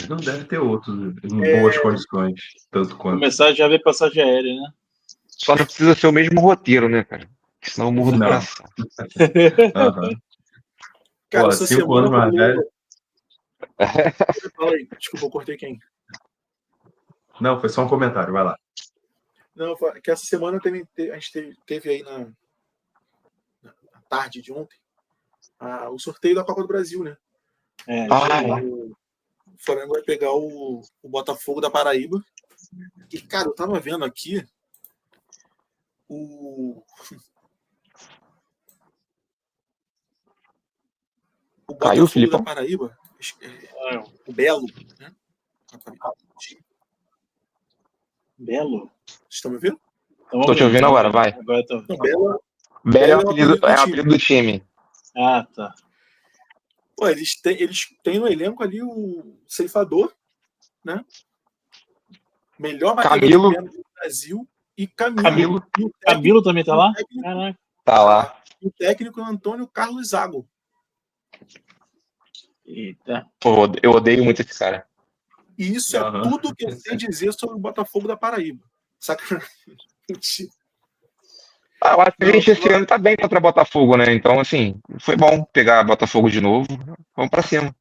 Não deve ter outros em boas condições, tanto quanto. Começar já a ver passagem aérea, né? Só não precisa ser o mesmo roteiro, né, cara? Senão eu morro do Não. coração. Aham. Cara, Pô, essa 5 semana anos mais velho. Fala aí, desculpa, eu cortei quem? Não, foi só um comentário, vai lá. Não, que essa semana a gente teve aí na tarde de ontem o sorteio da Copa do Brasil, né? O Flamengo vai pegar o Botafogo da Paraíba. E, cara, eu tava vendo aqui o Caiu, Botafogo Filipão? da Paraíba, o Belo, né? Belo? Vocês estão me ouvindo? Tô te ouvindo agora, vai. Agora tô. Não, Belo Belo é o apelido do time. apelido do time. Ah, tá. Pô, eles têm no elenco ali o ceifador, né? Melhor batedor de pênalti do Brasil, e Camilo. Camilo também tá lá? Caraca. Tá lá. E o técnico é o Antônio Carlos Zago. Eita. Pô, eu odeio muito esse cara. E isso é tudo que eu sei dizer sobre o Botafogo da Paraíba. Sacanagem. Eu acho que a gente esse ano tá bem contra Botafogo, né? Então, assim, foi bom pegar Botafogo de novo. Vamos pra cima.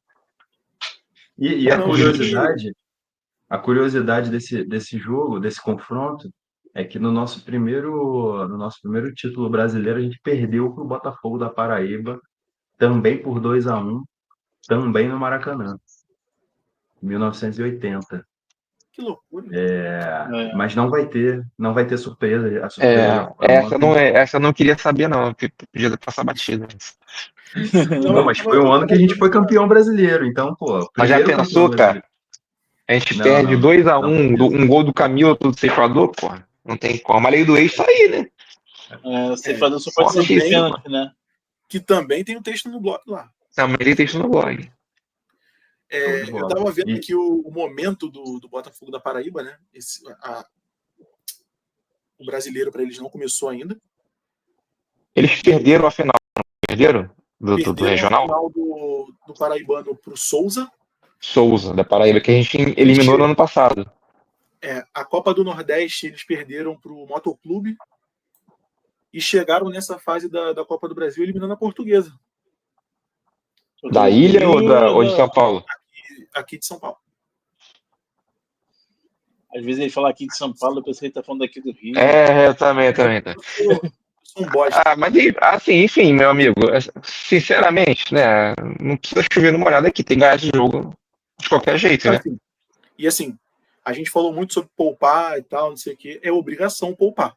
E a curiosidade desse jogo, desse confronto, é que no nosso primeiro título brasileiro a gente perdeu para o Botafogo da Paraíba, também por 2-1, também no Maracanã, em 1980. Que loucura. Mas não vai ter surpresa. A surpresa já foi essa eu não queria saber, não. Podia passar batida. Não, mas foi um ano que a gente foi campeão brasileiro, então, pô. Mas já pensou, cara? A gente perde 2-1, um gol do Camilo do ceifador, pô. Não tem como. A lei do ex tá aí, né? O ceifador só pode ser de pênalti, né? Que também tem um texto no blog lá. Também tem texto no blog. Eu tava vendo aqui o momento do Botafogo da Paraíba, né? O brasileiro para eles não começou ainda. Eles perderam a final, não perderam? Do regional? A final do Paraibano pro Souza, da Paraíba, que a gente eliminou no ano passado. A Copa do Nordeste eles perderam para o Motoclube e chegaram nessa fase da Copa do Brasil eliminando a Portuguesa. Da ilha ou de São Paulo? Aqui de São Paulo. Às vezes ele fala aqui de São Paulo, eu pensei que ele tá falando daqui do Rio. Eu também. Tá. Eu sou um bosta. Mas assim, enfim, meu amigo, sinceramente, né? Não precisa chover no molhado aqui, tem que ganhar esse jogo de qualquer jeito, né? E assim, a gente falou muito sobre poupar e tal, não sei o que. É obrigação poupar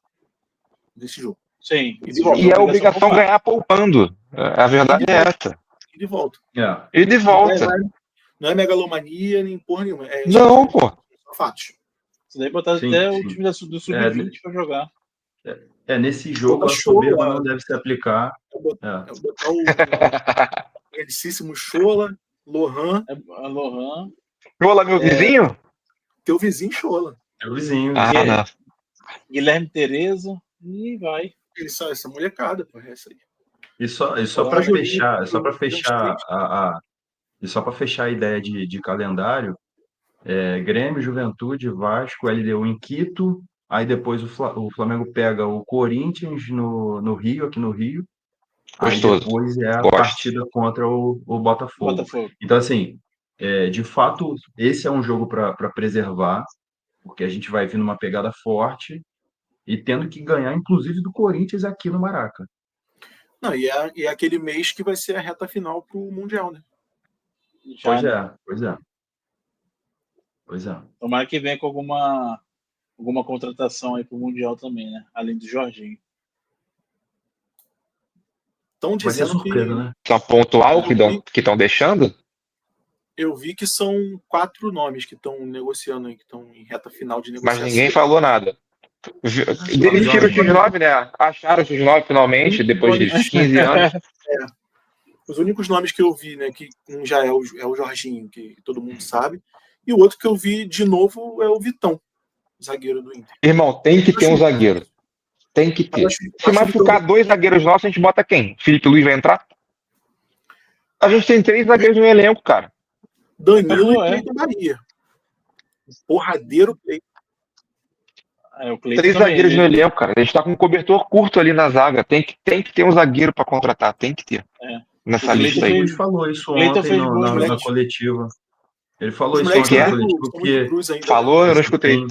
nesse jogo. Sim. E é obrigação ganhar poupando. A verdade é essa. E de volta. E de volta. Não é megalomania nem porra nenhuma. Não, pô. São fatos. Você deve botar até o time do Sub-20 pra jogar. Nesse jogo a soberba não deve se aplicar. Botar o grandíssimo Chola, Lohan. Lohan. Chola, meu vizinho? Teu vizinho Chola. Teu vizinho. Não. Guilherme Tereza. E vai. Essa molecada, pô, essa aí. E só para fechar a ideia de calendário, Grêmio, Juventude, Vasco, LDU em Quito, aí depois o Flamengo pega o Corinthians no Rio, aqui no Rio, Gostoso. Aí depois é a partida contra o Botafogo. Então, assim, de fato, esse é um jogo para preservar, porque a gente vai vir numa pegada forte e tendo que ganhar, inclusive, do Corinthians aqui no Maraca. Não, e é aquele mês que vai ser a reta final pro Mundial, né? Pois é. Tomara que venha com alguma contratação aí pro Mundial também, né? Além do Jorginho. Estão dizendo surpresa, né? Só pontual que estão deixando? Eu vi que são 4 nomes que estão negociando aí, que estão em reta final de negociação. Mas ninguém falou nada. Demitiram o X9, né? Acharam o X9 finalmente, depois de 15 anos. Os únicos nomes que eu vi, né, que um já é o Jorginho, que todo mundo sabe, e o outro que eu vi de novo é o Vitão, zagueiro do Inter. Irmão, tem que ter um zagueiro. Tem que ter. Se machucar 2 zagueiros nossos, a gente bota quem? Felipe Luiz vai entrar? A gente tem 3 zagueiros no elenco, cara. Danilo e Cleiton Maria. Porradeiro Cleiton. 3 zagueiros no elenco, cara. A gente tá com um cobertor curto ali na zaga. Tem que ter um zagueiro pra contratar. Tem que ter. Nessa lista aí. Ele falou isso ontem na coletiva. Ele falou isso ontem na coletiva. Porque falou, eu não escutei.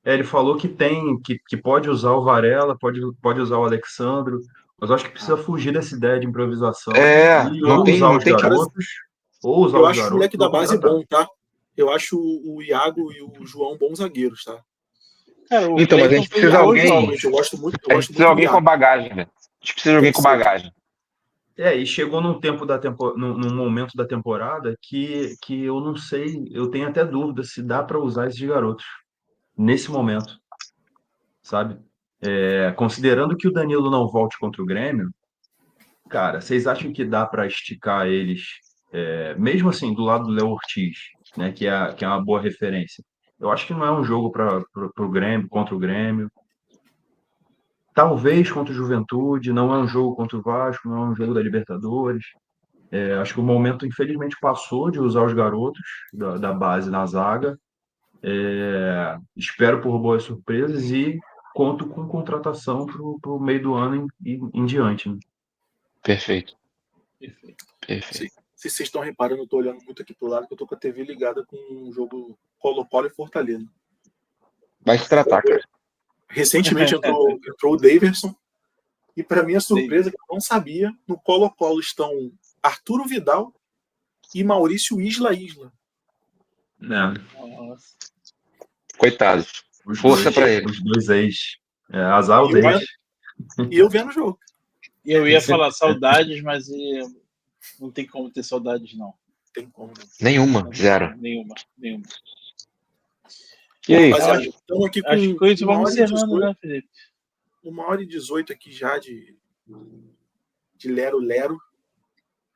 Ele falou que que pode usar o Varela, pode usar o Alexandro, mas eu acho que precisa fugir dessa ideia de improvisação. Não tem garotos, ou usar eu os acho garotos. O moleque da base bom, tá? Eu acho o Iago e o João bons zagueiros, tá? Cara, então, mas a gente precisa de alguém. Eu gosto muito. A gente precisa de alguém com bagagem, velho. A gente precisa de alguém com bagagem. E chegou num momento da temporada que eu não sei, eu tenho até dúvida se dá para usar esses garotos nesse momento, sabe? Considerando que o Danilo não volte contra o Grêmio, cara, vocês acham que dá para esticar eles, mesmo assim, do lado do Léo Ortiz, né, que é uma boa referência? Eu acho que não é um jogo para o Grêmio, contra o Grêmio. Talvez contra o Juventude, não é um jogo contra o Vasco, não é um jogo da Libertadores. Acho que o momento, infelizmente, passou de usar os garotos da base na zaga. Espero por boas surpresas e conto com contratação para o meio do ano em diante. Né? Perfeito. Se vocês estão reparando, eu estou olhando muito aqui pro lado, que eu estou com a TV ligada com um jogo Colo-Colo e Fortaleza. Vai se tratar, cara. Recentemente entrou o Daverson, e para minha surpresa, que eu não sabia, no Colo-Colo estão Arturo Vidal e Maurício Isla. Coitados. Força para eles. Os 2 ex. Azar o deles. E eu vendo o jogo. E eu ia falar saudades, mas não tem como ter saudades, não. Tem como. Nenhuma, zero. Nenhuma. E aí? Estamos aqui com acho que isso vamos encerrando, né, Felipe? 1h18 aqui já de lero-lero.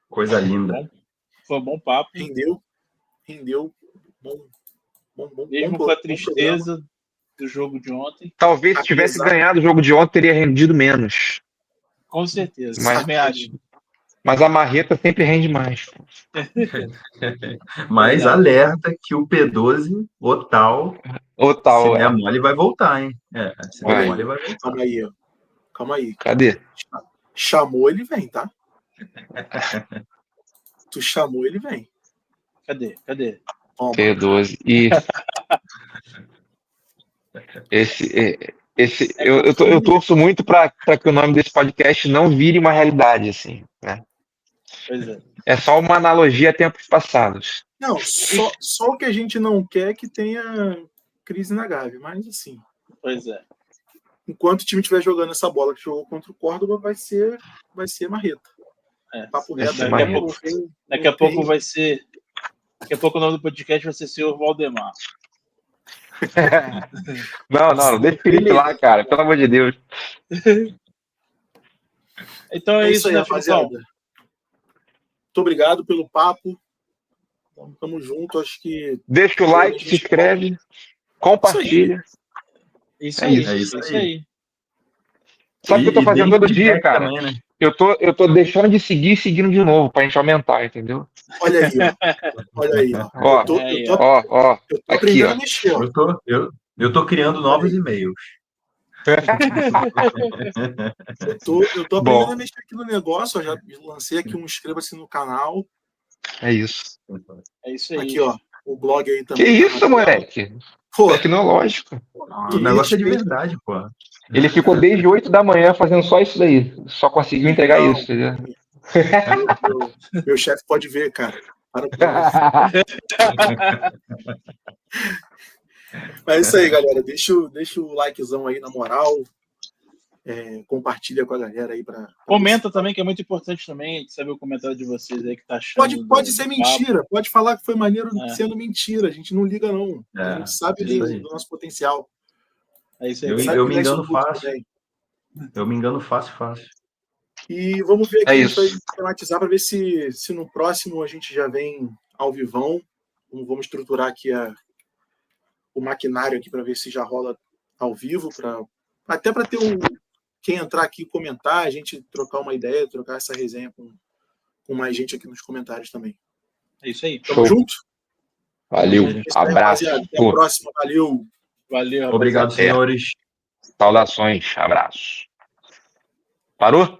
Coisa linda. Foi um bom papo. Rendeu. Bom. Mesmo com a tristeza do jogo de ontem. Talvez se tivesse ganhado o jogo de ontem, teria rendido menos. Com certeza. Mas também acho. Mas a marreta sempre rende mais. Mas Verdade. alerta que o P12, o tal, Ou se tal, der mole, vai voltar, hein? Se der Vai. mole, vai voltar. Calma aí, ó. Calma aí. Cadê? Chamou, ele vem, tá? Tu chamou, ele vem. Cadê? Toma. P12. E eu torço muito para que o nome desse podcast não vire uma realidade, assim, né? Pois é. É só uma analogia a tempos passados. Não, só o que a gente não quer é que tenha crise na Gávea, mas assim, Pois é. enquanto o time estiver jogando essa bola que jogou contra o Córdoba, vai ser marreta. Papo reto. ser Daqui a marreta. pouco Daqui a pouco vai ser. Daqui a pouco o nome do podcast vai ser Senhor Valdemar. Não, deixa o Felipe lá, cara, pelo amor de Deus. Então é isso, aí, né, rapaziada. Filipão? Muito obrigado pelo papo. Tamo junto. Acho que. Deixa o like, se inscreve, compartilha. Isso É aí. isso. É isso aí. Sabe o que eu tô fazendo todo dia, feedback cara? também, né? Eu tô deixando de seguir e seguindo de novo, pra gente aumentar, entendeu? Olha aí, ó. Olha aí, ó. Ó, Eu tô aqui, aprendendo ó. a mexer, ó. Eu tô criando novos e-mails. Eu tô aprendendo Bom. a mexer aqui no negócio, ó. Já lancei aqui um inscreva-se no canal. É isso. É isso aí. Aqui, ó. O blog aí Que também. isso, moleque? Pô, Tecnológico. O negócio é de verdade, pô. Ele ficou desde 8 da manhã fazendo só isso daí. Só conseguiu entregar Não. isso, entendeu? Meu chefe pode ver, cara. Para com isso. Mas é isso aí, galera. Deixa o likezão aí, na moral. Compartilha com a galera aí. Comenta também, que é muito importante também saber o comentário de vocês aí que tá achando. Pode ser mentira. Pode falar que foi maneiro sendo mentira. A gente não liga, não. A gente sabe do nosso potencial. É isso aí. Eu me engano fácil. Eu me engano fácil. E vamos ver aqui, É a isso. gente vai tematizar para ver se no próximo a gente já vem ao vivão. Vamos estruturar aqui o maquinário aqui para ver se já rola ao vivo, até para ter quem entrar aqui e comentar, a gente trocar uma ideia, trocar essa resenha com mais gente aqui nos comentários também. É isso aí. Tamo junto? Valeu. Abraço. Até a próxima. Valeu. Valeu, Obrigado, senhores. Saudações. Abraço. Parou?